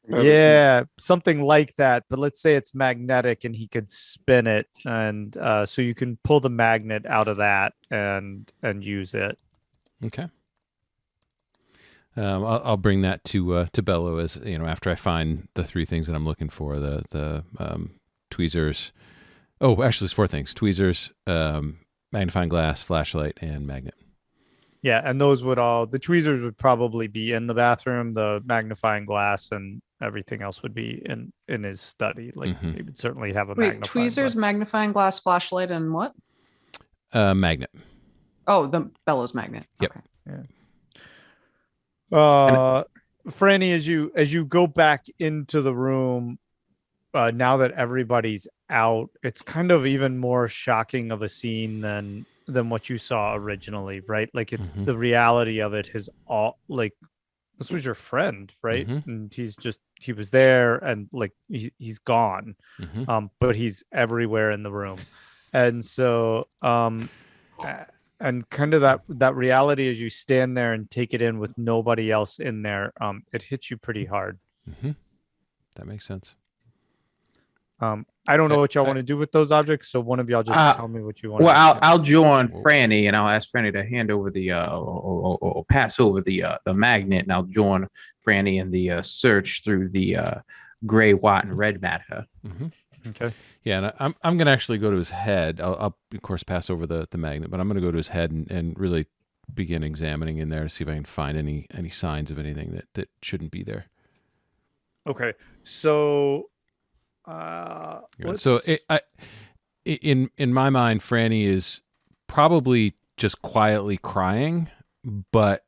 Yeah, something like that. But let's say it's magnetic and he could spin it, and so you can pull the magnet out of that and use it. Okay. I'll bring that to Bello, as after I find the three things that I'm looking for: the tweezers. Oh, actually, it's 4 things: tweezers, magnifying glass, flashlight, and magnet. Yeah, and those the tweezers would probably be in the bathroom. The magnifying glass and everything else would be in his study. Like he would certainly have a magnifying tweezers, glass. magnifying glass, flashlight, and what? Magnet. Oh, the Bellows magnet. Yep. Okay. Yeah. Franny, as you go back into the room, now that everybody's out, it's kind of even more shocking of a scene than what you saw originally, right? Like it's the reality of it is all like, this was your friend, right? And he was there, and like he's gone, but he's everywhere in the room. And so and kind of that reality as you stand there and take it in with nobody else in there, it hits you pretty hard. That makes sense. I don't know what y'all want to do with those objects, so one of y'all just tell me what you want. Well, I'll join Franny, and I'll ask Franny to hand over the or pass over the magnet, and I'll join Franny in the search through the gray, white, and red matter. Okay. Yeah, and I'm going to actually go to his head. I'll of course pass over the magnet, but I'm going to go to his head and really begin examining in there to see if I can find any signs of anything that shouldn't be there. Okay, so So in my mind, Franny is probably just quietly crying, but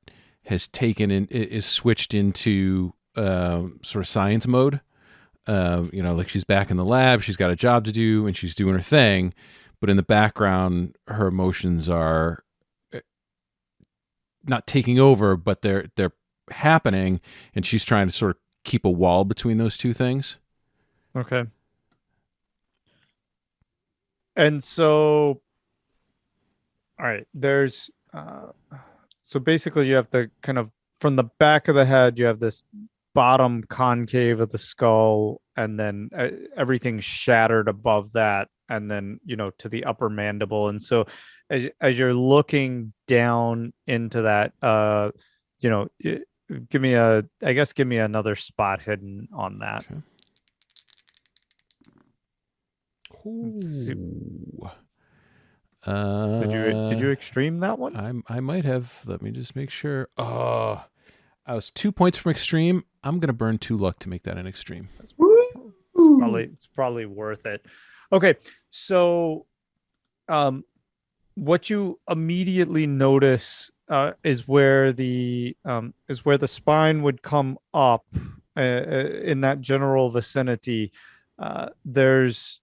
has is switched into sort of science mode. Like she's back in the lab, she's got a job to do, and she's doing her thing. But in the background, her emotions are not taking over, but they're happening, and she's trying to sort of keep a wall between those two things. Okay. And so, all right, there's, so basically you have the kind of, from the back of the head, you have this bottom concave of the skull, and then everything shattered above that, and then, to the upper mandible. And so as you're looking down into that, give me another spot hidden on that. Okay. Did you extreme that one? I might have. Let me just make sure. Oh, I was 2 points from extreme. I'm gonna burn 2 luck to make that an extreme. It's probably worth it. Okay, so what you immediately notice is where the spine would come up in that general vicinity. There's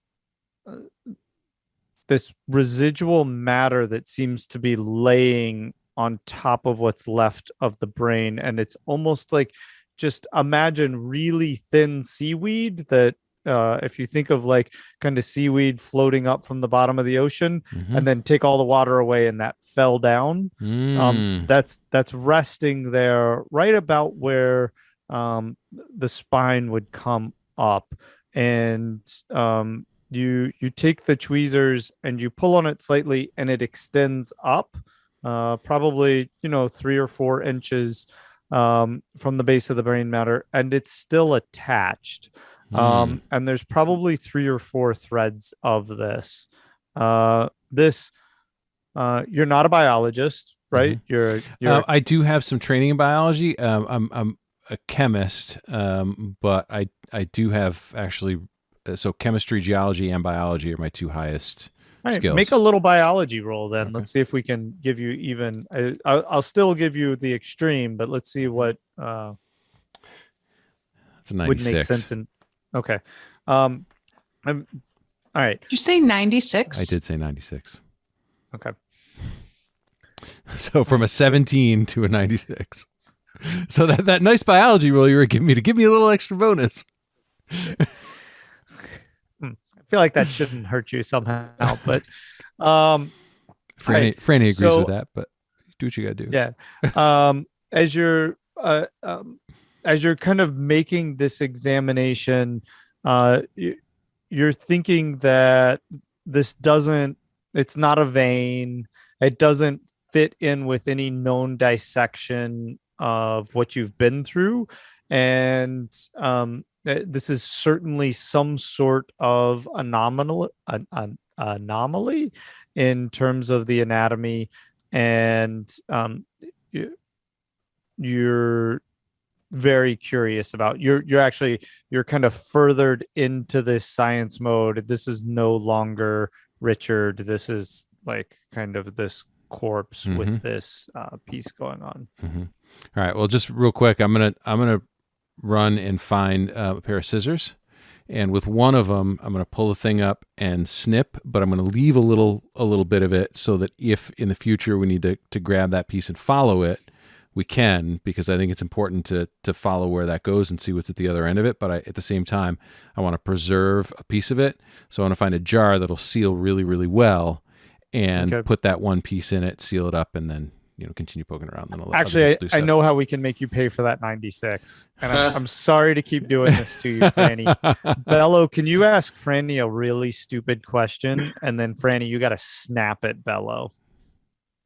this residual matter that seems to be laying on top of what's left of the brain, and it's almost like, just imagine really thin seaweed that if you think of like kind of seaweed floating up from the bottom of the ocean, and then take all the water away and that fell down. That's resting there right about where the spine would come up, and you take the tweezers and you pull on it slightly, and it extends up probably 3 or 4 inches from the base of the brain matter, and it's still attached. And there's probably 3 or 4 threads of this. You're not a biologist, right? You're I do have some training in biology. I'm a chemist, but I do have actually. So chemistry, geology, and biology are my 2 highest skills. Make a little biology roll then. Okay. Let's see if we can give you even. I'll still give you the extreme, but let's see what That's a 96. Would make sense. Okay. All right. Did you say 96? I did say 96. Okay. So from a 17 to a 96. So that nice biology roll you were giving me to give me a little extra bonus. I feel like that shouldn't hurt you somehow, but Franny agrees with that, but do what you gotta do. Yeah. As you're kind of making this examination, you're thinking that it's not a vein. It doesn't fit in with any known dissection of what you've been through. And this is certainly some sort of anomaly in terms of the anatomy. And you're very curious about, you're kind of furthered into this science mode. This is no longer Richard. This is like kind of this corpse with this piece going on. All right. Well, just real quick, I'm gonna run and find a pair of scissors, and with one of them, I'm gonna pull the thing up and snip, but I'm gonna leave a little bit of it so that if in the future we need to grab that piece and follow it, we can, because I think it's important to follow where that goes and see what's at the other end of it. But at the same time, I want to preserve a piece of it. So I want to find a jar that'll seal really, really well, and put that one piece in it, seal it up, and then continue poking around. Then actually, I know how we can make you pay for that 96. And I'm sorry to keep doing this to you, Franny. Bello, can you ask Franny a really stupid question? And then Franny, you got to snap at Bello.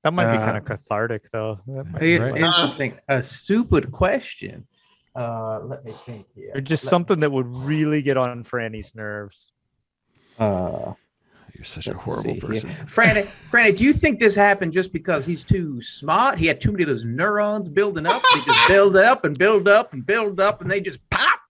That might be kind of cathartic, though. Interesting. A stupid question. Let me think here. Or just something that would really get on Franny's nerves. You're such a horrible person. Franny, do you think this happened just because he's too smart? He had too many of those neurons building up. They just build up and build up and build up, and they just pop.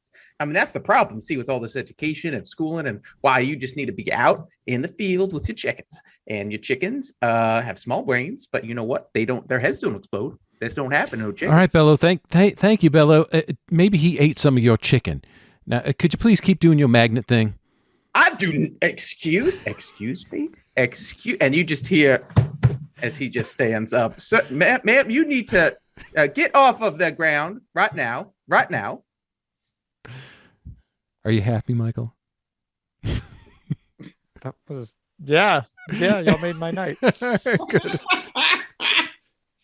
I mean, that's the problem. See, with all this education and schooling, and why you just need to be out in the field with your chickens. And your chickens have small brains, but you know what? Their heads don't explode. This don't happen. No chickens. All right, Bello. Thank you, Bello. Maybe he ate some of your chicken. Now, could you please keep doing your magnet thing? I do. Excuse me. And you just hear as he just stands up. So, ma'am, you need to get off of the ground right now. Right now. Are you happy, Michael? That was y'all made my night. Good.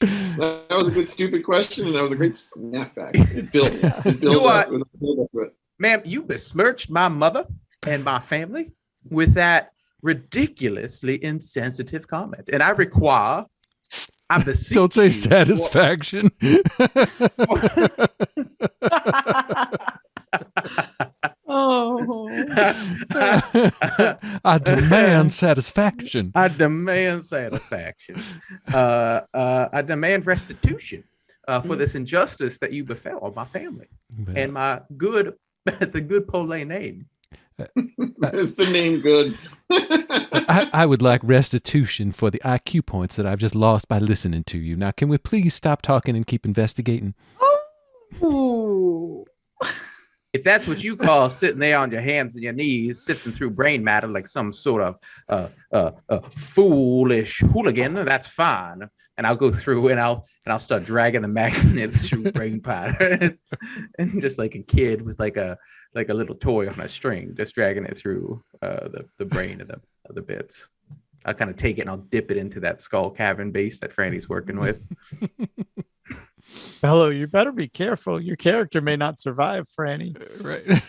That was a good stupid question, and that was a great snapback. It built up with a build-up to it. Ma'am, you besmirched my mother and my family with that ridiculously insensitive comment. And I beseech Don't say you satisfaction. Oh. I demand satisfaction. I demand satisfaction. I demand restitution for this injustice that you befell on my family and my the good Pole name. Is the name good? I would like restitution for the IQ points that I've just lost by listening to you. Now, can we please stop talking and keep investigating? Oh. If that's what you call sitting there on your hands and your knees, sifting through brain matter like some sort of foolish hooligan, that's fine. And I'll go through and I'll start dragging the magnet through brain powder, and just like a kid with like a little toy on a string, just dragging it through the brain of the bits. I'll kind of take it and I'll dip it into that skull cavern base that Franny's working with. Bello, you better be careful. Your character may not survive, Franny. Right.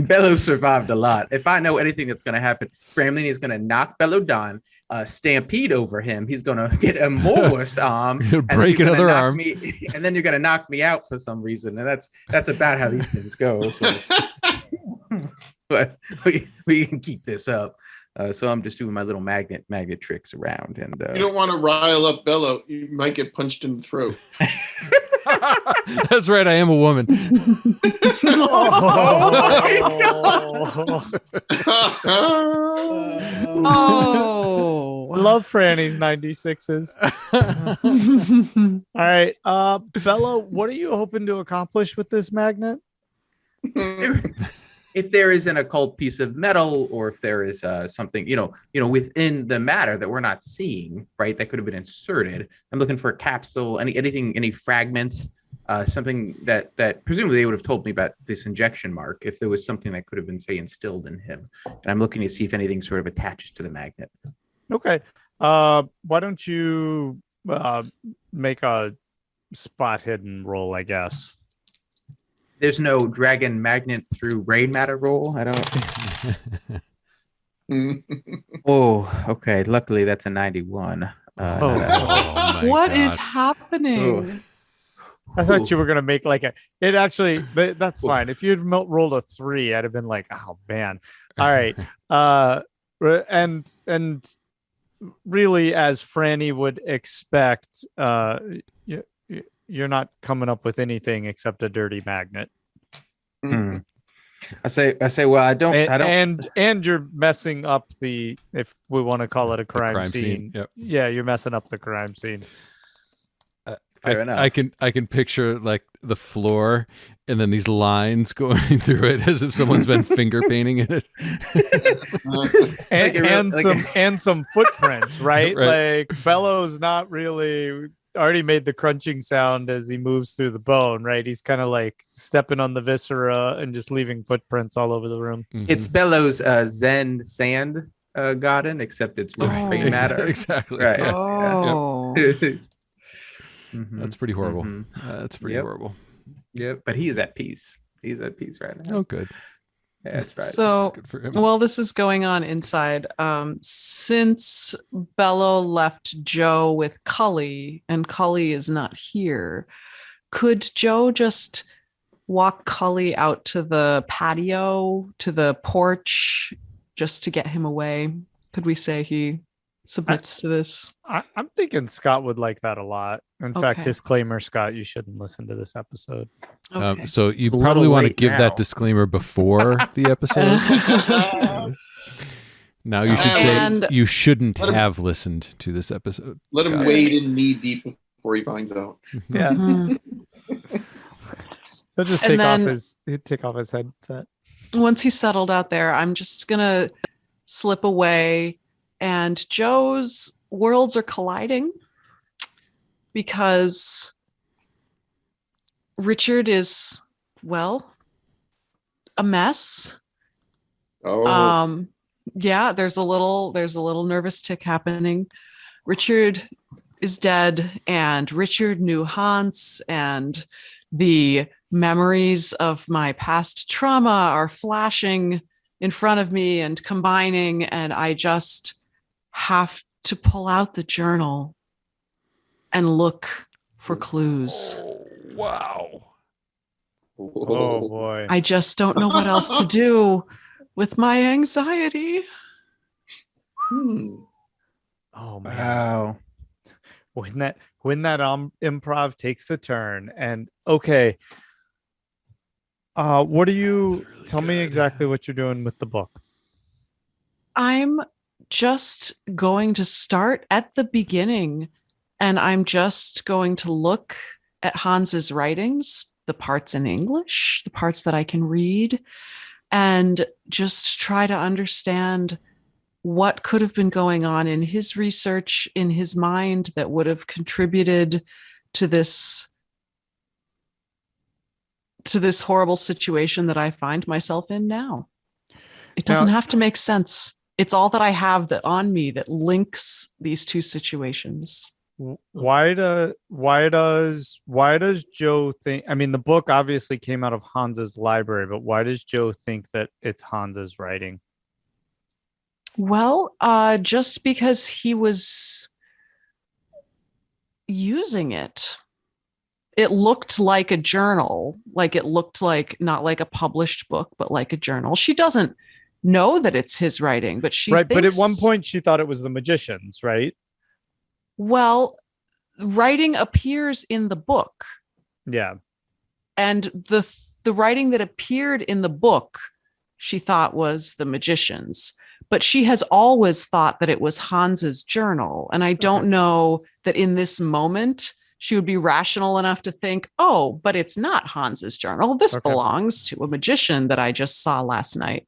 Bello survived a lot. If I know anything that's going to happen, Franny is going to knock Bello down, stampede over him. He's going to get a Morse arm, break another arm, and then you're going to knock me out for some reason. And that's about how these things go. So. But we can keep this up. So I'm just doing my little magnet tricks around, and you don't want to rile up Bello. You might get punched in the throat. That's right. I am a woman. Oh. Love Franny's 96s. All right, Bello, what are you hoping to accomplish with this magnet? If there is an occult piece of metal, or if there is something, within the matter that we're not seeing, right, that could have been inserted, I'm looking for a capsule, any fragments, something that presumably they would have told me about this injection mark, if there was something that could have been, say, instilled in him. And I'm looking to see if anything sort of attaches to the magnet. Okay. Why don't you make a spot hidden roll, I guess. There's no dragon magnet through brain matter roll. I don't. Oh, okay. Luckily, that's a 91. What is happening? I thought you were gonna make like it actually. That's fine. If you'd rolled a 3, I'd have been like, oh man. All right. And really, as Franny would expect, you're not coming up with anything except a dirty magnet. Hmm. I say, well, I don't, and you're messing up if we want to call it a crime scene. Yep. Yeah, you're messing up the crime scene. Fair enough. I can picture like the floor and then these lines going through it as if someone's been finger painting in it. and some footprints, right? Right. Like Bello's not really already made the crunching sound as he moves through the bone, right? He's kind of like stepping on the viscera and just leaving footprints all over the room. Mm-hmm. It's Bello's Zen sand garden, except it's with brain matter. Exactly. Right. Oh. Yeah. Mm-hmm. That's pretty horrible. That's pretty horrible. Yeah, but he is at peace. He's at peace right now. Oh, good. Yeah, that's right. So, Good for him. while this is going on inside, since Bello left Joe with Cully and Cully is not here, could Joe just walk Cully out to the patio, to the porch, just to get him away? Could we say he submits to this? I'm thinking Scott would like that a lot. In fact, Okay. disclaimer, Scott, you shouldn't listen to this episode. Okay. So you It's a probably little want to late give now. that disclaimer before the episode. Now you should say And- you shouldn't Let him- have listened to this episode. Let him Scott. wade in knee deep before he finds out. Yeah. Mhm. He'll just And take off his headset. Once he's settled out there, I'm just gonna slip away, and Joe's worlds are colliding because Richard is, well, a mess. Oh, Yeah, there's a little nervous tick happening. Richard is dead, and Richard knew Hans, and the memories of my past trauma are flashing in front of me and combining, and I just have to pull out the journal and look for clues. Wow. Oh boy. I just don't know what else to do with my anxiety. Hmm. Oh man. Wow. When that improv takes a turn. And okay. What do you tell me exactly what you're doing with the book? I'm just going to start at the beginning, and I'm just going to look at Hans's writings, the parts in English, the parts that I can read, and just try to understand what could have been going on in his research, in his mind, that would have contributed to this horrible situation that I find myself in now. It doesn't have to make sense. It's all that I have that on me that links these two situations. Why does Joe think, I mean, the book obviously came out of Hans's library, but why does Joe think that it's Hans's writing? Well, just because he was using it. It looked like a journal, like it looked like not like a published book, but like a journal. She doesn't know that it's his writing, but she right. But at thinks, one point she thought it was the magician's, right? well, writing appears in the book, Yeah. and the writing that appeared in the book, she thought was the magician's. But she has always thought that it was Hans's journal. And I don't know that in this moment she would be rational enough to think, oh, but it's not Hans's journal. This belongs to a magician that I just saw last night.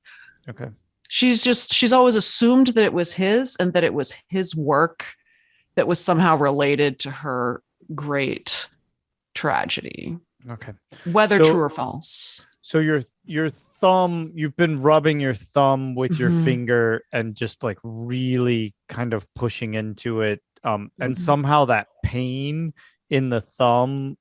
Okay. She's always assumed that it was his, and that it was his work that was somehow related to her great tragedy, Okay. whether So- true or false. So your thumb, you've been rubbing your thumb with your Mhm. finger and just like really kind of pushing into it. And Mhm. somehow that pain in the thumb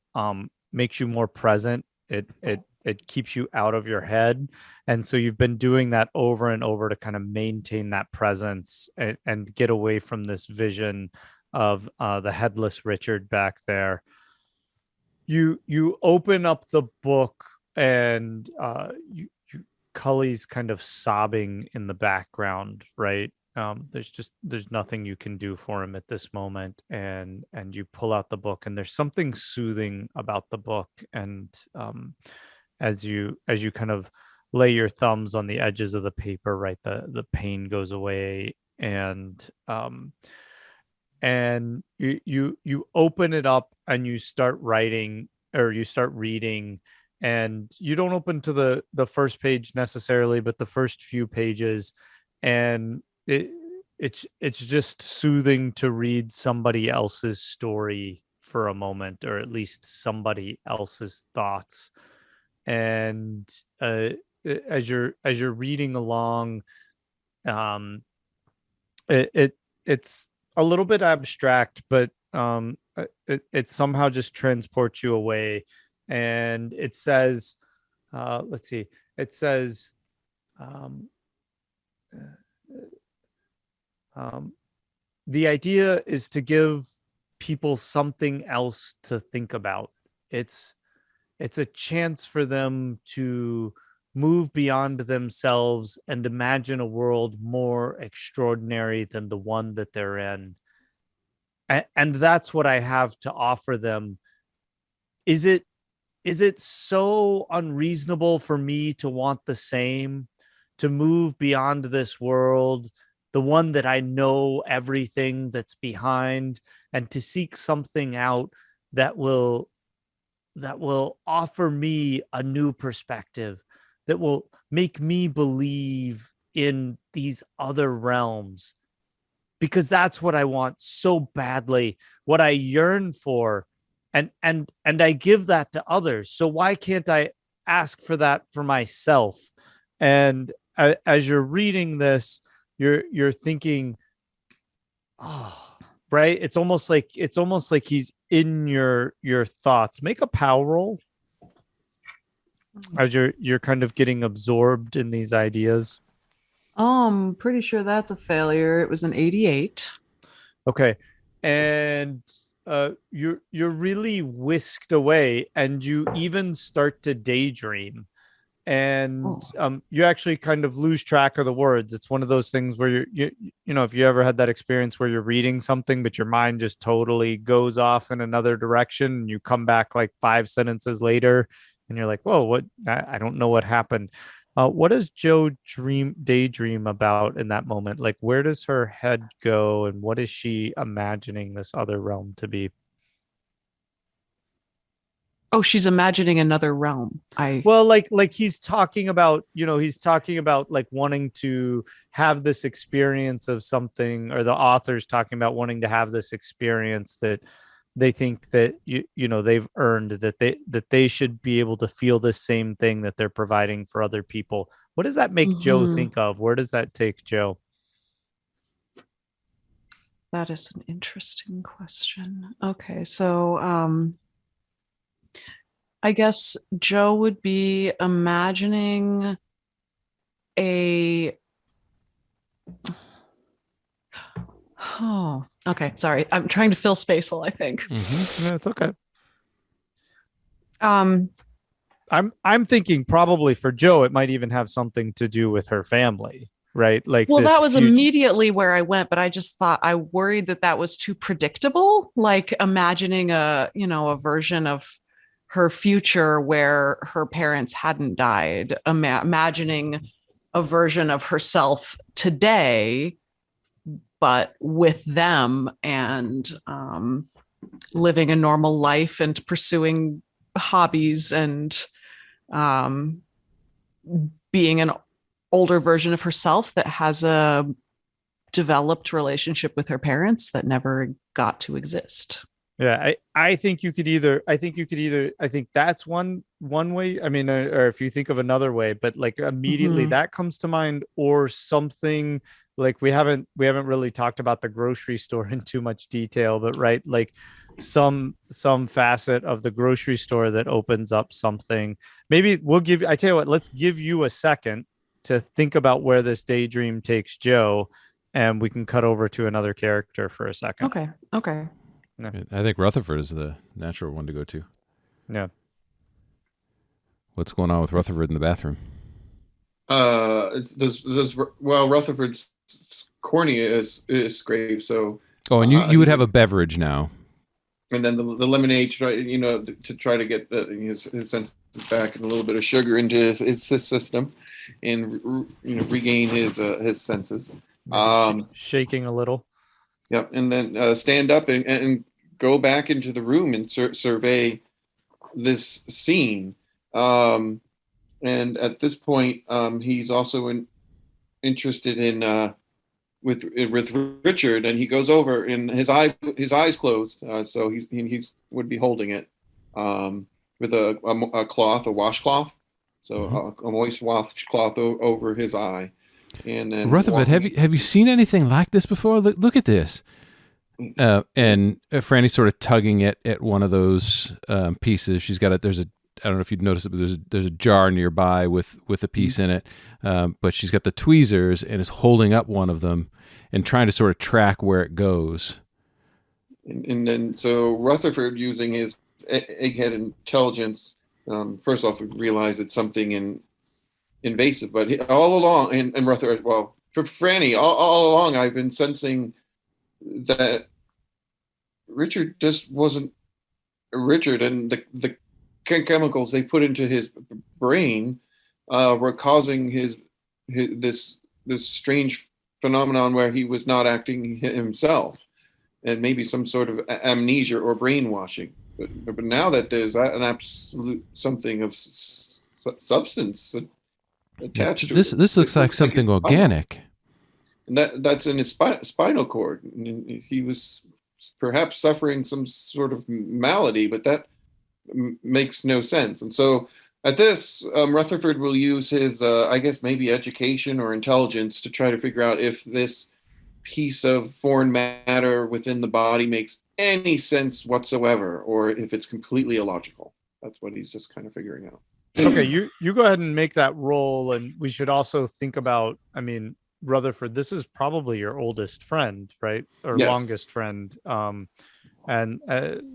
makes you more present. It keeps you out of your head. And so you've been doing that over and over to kind of maintain that presence and get away from this vision of the headless Richard back there. You open up the book, and Cully's kind of sobbing in the background, right? There's nothing you can do for him at this moment, and you pull out the book, and there's something soothing about the book, and as you kind of lay your thumbs on the edges of the paper, right, the pain goes away, and you open it up and you start writing, or you start reading. And you don't open to the first page necessarily, but the first few pages, and it's just soothing to read somebody else's story for a moment, or at least somebody else's thoughts. And as you're reading along, it's a little bit abstract, but it somehow just transports you away. And it says, let's see, it says, the idea is to give people something else to think about. It's a chance for them to move beyond themselves and imagine a world more extraordinary than the one that they're in. And that's what I have to offer them. Is it so unreasonable for me to want the same, to move beyond this world, the one that I know everything that's behind, and to seek something out that will offer me a new perspective, that will make me believe in these other realms? Because that's what I want so badly, what I yearn for, and I give that to others. So why can't I ask for that for myself? And as you're reading this, you're thinking, oh, right? It's almost like he's in your thoughts. Make a power roll as you're kind of getting absorbed in these ideas. Pretty sure that's a failure. It was an 88. Okay. And you're really whisked away, and you even start to daydream, and you actually kind of lose track of the words. It's one of those things where you know, if you ever had that experience where you're reading something but your mind just totally goes off in another direction, and you come back like 5 sentences later and you're like, whoa, what? I don't know what happened. What does Joe daydream about in that moment? Like, where does her head go, and what is she imagining this other realm to be? Oh, she's imagining another realm. Well, like he's talking about, like wanting to have this experience of something, or the author's talking about wanting to have this experience that they think that they've earned, that they should be able to feel the same thing that they're providing for other people. What does that make Joe think of? Where does that take Joe? That is an interesting question. Okay, so I guess Joe would be imagining okay, sorry. I'm trying to fill space while I think. Yeah, it's okay. I'm thinking probably for Joe, it might even have something to do with her family, right? Like, well, that was immediately where I went, but I just thought, I worried that was too predictable. Like imagining a version of her future where her parents hadn't died, imagining a version of herself today, but with them, and living a normal life and pursuing hobbies, and being an older version of herself that has a developed relationship with her parents that never got to exist. Yeah, I think that's one way. I mean, or if you think of another way, but like immediately that comes to mind, or something like we haven't really talked about the grocery store in too much detail, but right, like some facet of the grocery store that opens up something. Maybe I tell you what, let's give you a second to think about where this daydream takes Joe, and we can cut over to another character for a second. Okay. Yeah. I think Rutherford is the natural one to go to. Yeah. What's going on with Rutherford in the bathroom? Rutherford's cornea is scraped, so. Oh, and you would have a beverage now. And then the lemonade, to try to get his senses back, and a little bit of sugar into his system, and regain his senses. Shaking a little. Yep, and then stand up and go back into the room and survey this scene. And at this point, he's also interested in with Richard, and he goes over, and his eyes closed, so he would be holding it with a cloth, a washcloth, so a moist washcloth over his eye. And then Rutherford, have you seen anything like this before? Look at this. And Franny's sort of tugging at one of those pieces. She's got there's a, I don't know if you'd noticed it, but there's a jar nearby with a piece in it. But she's got the tweezers and is holding up one of them and trying to sort of track where it goes. And then so Rutherford, using his egghead intelligence, first off, realized that something in invasive. But all along, and Rutherford, well, for Franny, all along, I've been sensing that Richard just wasn't Richard, and the chemicals they put into his brain were causing his this strange phenomenon where he was not acting himself, and maybe some sort of amnesia or brainwashing. But now that there's an absolute something of substance attached to this, it, this looks like something organic. and that's in his spinal cord. And he was perhaps suffering some sort of malady, but that makes no sense. And so at this, Rutherford will use his, I guess, maybe education or intelligence to try to figure out if this piece of foreign matter within the body makes any sense whatsoever, or if it's completely illogical. That's what he's just kind of figuring out. Okay, you go ahead and make that roll, and we should also think about, I mean, Rutherford, this is probably your oldest friend, right? Or Yes. longest friend. And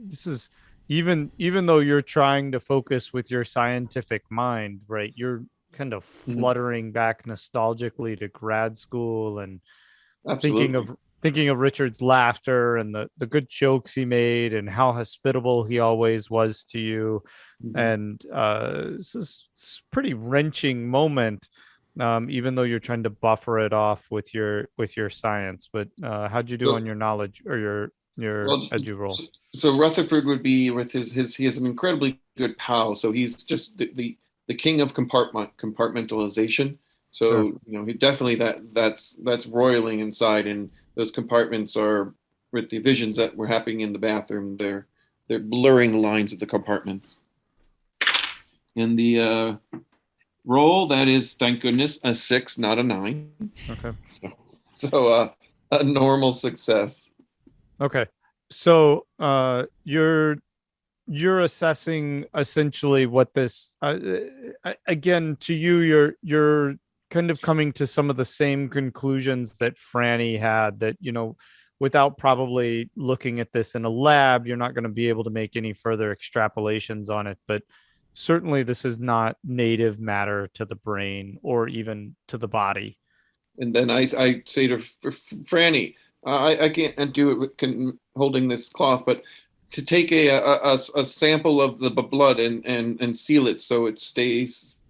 this is even though you're trying to focus with your scientific mind, right? You're kind of fluttering back nostalgically to grad school and Absolutely. thinking of Richard's laughter and the good jokes he made and how hospitable he always was to you. And this is a pretty wrenching moment, even though you're trying to buffer it off with your science. But how'd you do on your knowledge or your edu roll? So Rutherford would be with his he has an incredibly good pal. So he's just the king of compartmentalization. So Sure. you know, he definitely that's roiling inside, and those compartments are with the visions that were happening in the bathroom. They're blurring the lines of the compartments. And the roll, that is, thank goodness, a 6, not a 9. Okay. So a normal success. Okay. So you're assessing essentially what this again, to you, you're kind of coming to some of the same conclusions that Franny had, that, you know, without probably looking at this in a lab, you're not going to be able to make any further extrapolations on it. But certainly this is not native matter to the brain or even to the body. And then I say to Franny, I can't do it with holding this cloth, but to take a sample of the blood and seal it so it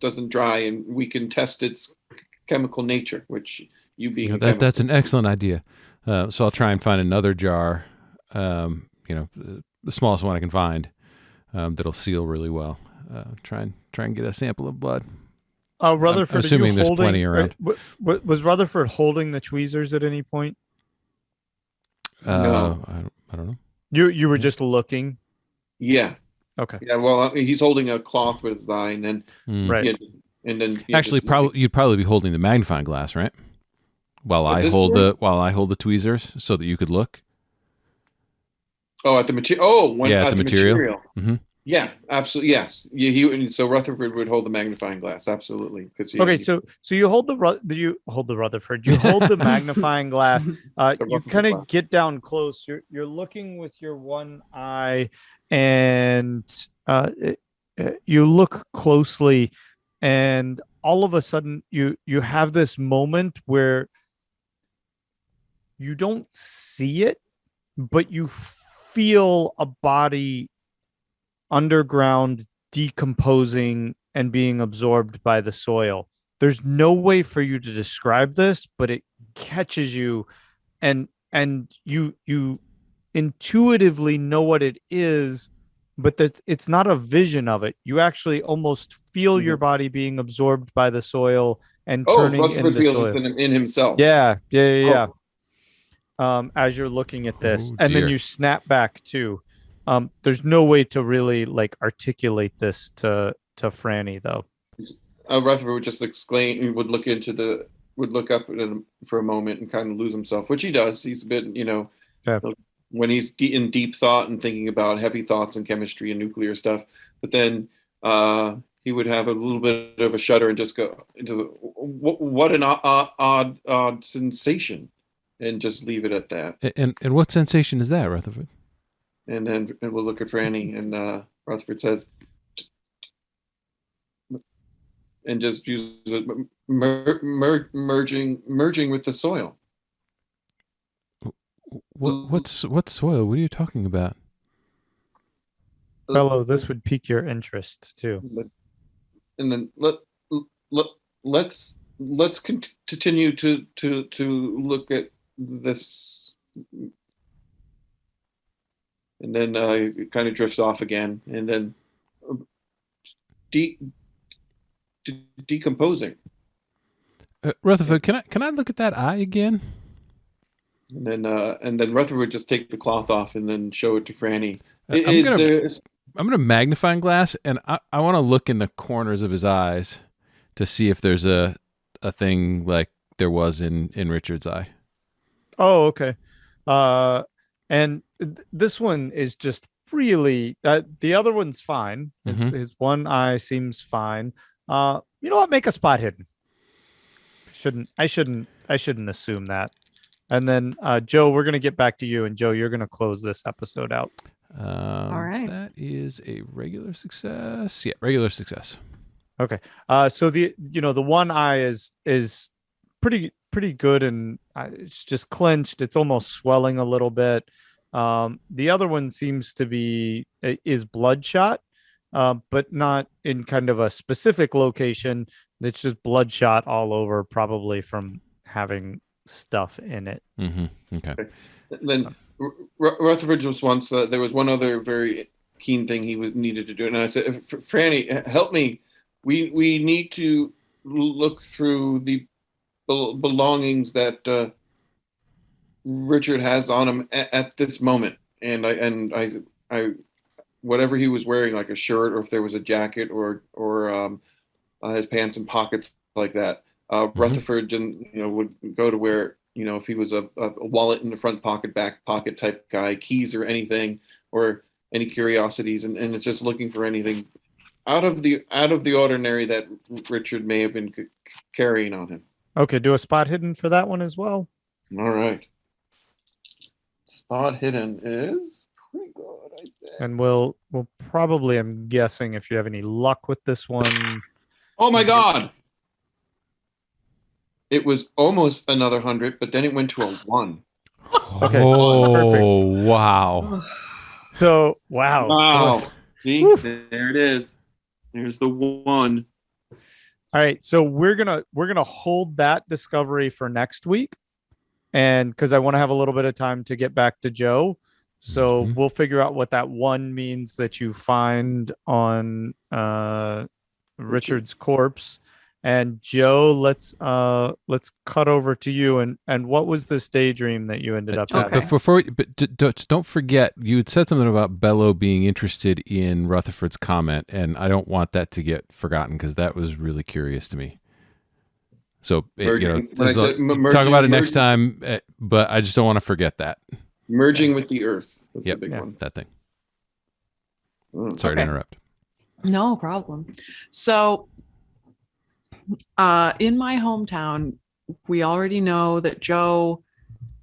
doesn't dry, and we can test its chemical nature, which you being a chemist. That's an excellent idea. So I'll try and find another jar, you know, the smallest one I can find, that'll seal really well. Try and get a sample of blood. Rutherford, I'm assuming there's plenty around. Was Rutherford holding the tweezers at any point? No. I don't know. You were just looking. Yeah. Okay. Yeah. Well, he's holding a cloth with his eye, and then Right. and then Actually, you'd probably be holding the magnifying glass, right? While I hold the tweezers, so that you could look. Oh, at the material. Oh, at the material. Mm-hmm. Yeah, absolutely. Yes. So Rutherford would hold the magnifying glass. Absolutely. So you hold the Rutherford. You hold the magnifying glass. You kind of get down close. You're looking with your one eye, and you look closely, and all of a sudden you have this moment where you don't see it, but you feel a body underground decomposing and being absorbed by the soil. There's no way for you to describe this, but it catches you, and you intuitively know what it is, but it's not a vision of it. You actually almost feel your body being absorbed by the soil and turning Rutherford into feels soil. in himself. Yeah. As you're looking at this, and then you snap back too. There's no way to really articulate this to Franny, though. Rutherford would just exclaim, would look up for a moment and kind of lose himself, which he does. He's a bit, when he's in deep thought and thinking about heavy thoughts and chemistry and nuclear stuff. But then he would have a little bit of a shudder and just go, what an odd sensation, and just leave it at that. And what sensation is that, Rutherford? And then we'll look at Franny, and Rutherford says, and just use it merging with the soil. What soil? What are you talking about? Bello, this would pique your interest too. And then let's continue to look at this, and then it kind of drifts off again, and then decomposing. Rutherford, can I look at that eye again? And then Rutherford would just take the cloth off and then show it to Franny. I'm gonna magnifying glass, and I want to look in the corners of his eyes to see if there's a thing like there was in Richard's eye. Oh, okay. And this one is just really the other one's fine. His one eye seems fine. You know what? Make a spot hidden. I shouldn't assume that. And then Joe, we're gonna get back to you, and Joe, you're gonna close this episode out. All right. That is a regular success. Yeah, regular success. Okay. So the one eye is pretty good, and it's just clenched. It's almost swelling a little bit. The other one seems to be is bloodshot, but not in kind of a specific location. It's just bloodshot all over, probably from having stuff in it. Okay. Then Rutherford was once. There was one other very keen thing he needed to do, and I said, "Franny, help me. We need to look through the belongings that Richard has on him at this moment." And I whatever he was wearing, like a shirt, or if there was a jacket, or his pants and pockets like that. Rutherford would go to where, if he was a wallet in the front pocket, back pocket type guy, keys or anything, or any curiosities, and it's just looking for anything out of the ordinary that Richard may have been carrying on him. Okay, do a spot hidden for that one as well. All right. Spot hidden is pretty good, I think. And we'll probably, I'm guessing, if you have any luck with this one. Oh my God! It was almost another 100, but then it went to a 1. Okay. Oh, perfect. Wow. So, wow. Wow. See, Woof. there it is. There's the 1. All right. So we're gonna hold that discovery for next week, and because I want to have a little bit of time to get back to Joe. So we'll figure out what that 1 means that you find on Richard's corpse. And Joe, let's cut over to you. And what was the daydream that you ended up having? But don't forget, you had said something about Bello being interested in Rutherford's comment, and I don't want that to get forgotten because that was really curious to me. So talk about it next time, but I just don't want to forget that. Merging with the earth was the big one. That thing. Sorry to interrupt. No problem. So, in my hometown, we already know that Joe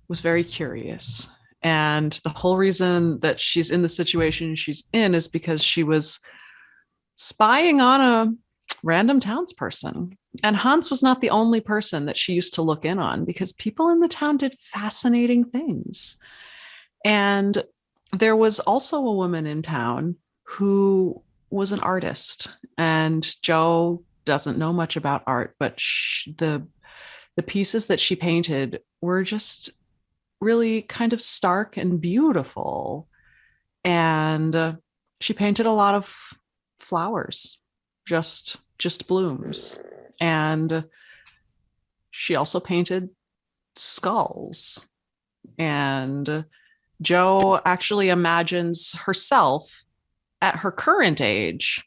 was very curious. And the whole reason that she's in the situation she's in is because she was spying on a random townsperson. And Hans was not the only person that she used to look in on, because people in the town did fascinating things. And there was also a woman in town who was an artist, and Joe doesn't know much about art, but the pieces that she painted were just really kind of stark and beautiful. And she painted a lot of flowers, just blooms. And she also painted skulls. And Joe actually imagines herself at her current age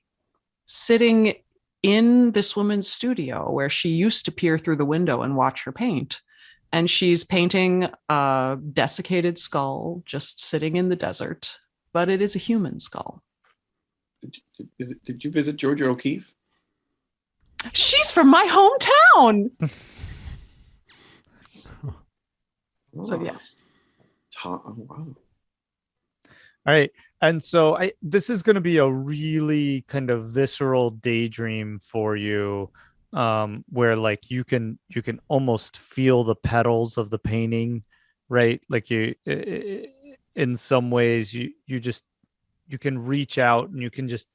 sitting in this woman's studio where she used to peer through the window and watch her paint. And she's painting a desiccated skull just sitting in the desert, but it is a human skull. Did you visit Georgia O'Keeffe? She's from my hometown. So yes. Oh, wow. All right. And so this is going to be a really kind of visceral daydream for you, where like you can almost feel the petals of the painting, right? Like in some ways you can reach out and you can just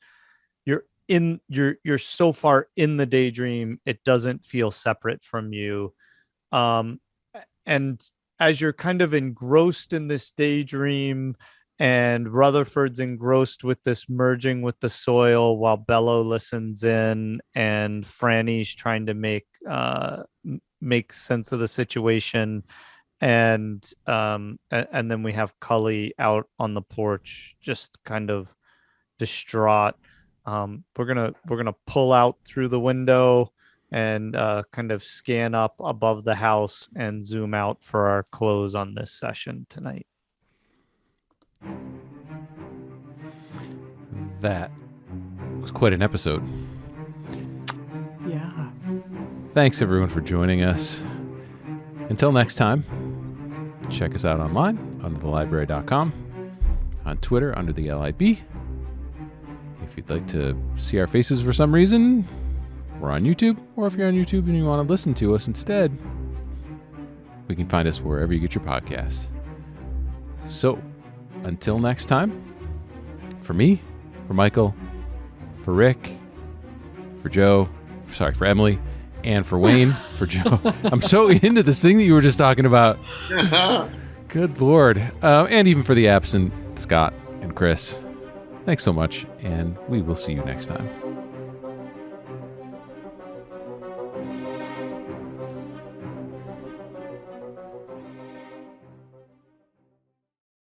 you're so far in the daydream it doesn't feel separate from you. And as you're kind of engrossed in this daydream, and Rutherford's engrossed with this merging with the soil while Bello listens in, and Franny's trying to make sense of the situation, and then we have Cully out on the porch, just kind of distraught. We're gonna pull out through the window and kind of scan up above the house and zoom out for our close on this session tonight. That was quite an episode. Yeah. Thanks everyone for joining us. Until next time, check us out online, underthelibrary.com, on Twitter, under the LIB. If you'd like to see our faces for some reason, we're on YouTube, or if you're on YouTube and you want to listen to us instead, we can find us wherever you get your podcasts. So, until next time, for me, for Michael, for Rick, for Joe, for Emily, and for Wayne, for Joe. I'm so into this thing that you were just talking about. Good Lord. And even for the absent Scott and Chris. Thanks so much, and we will see you next time.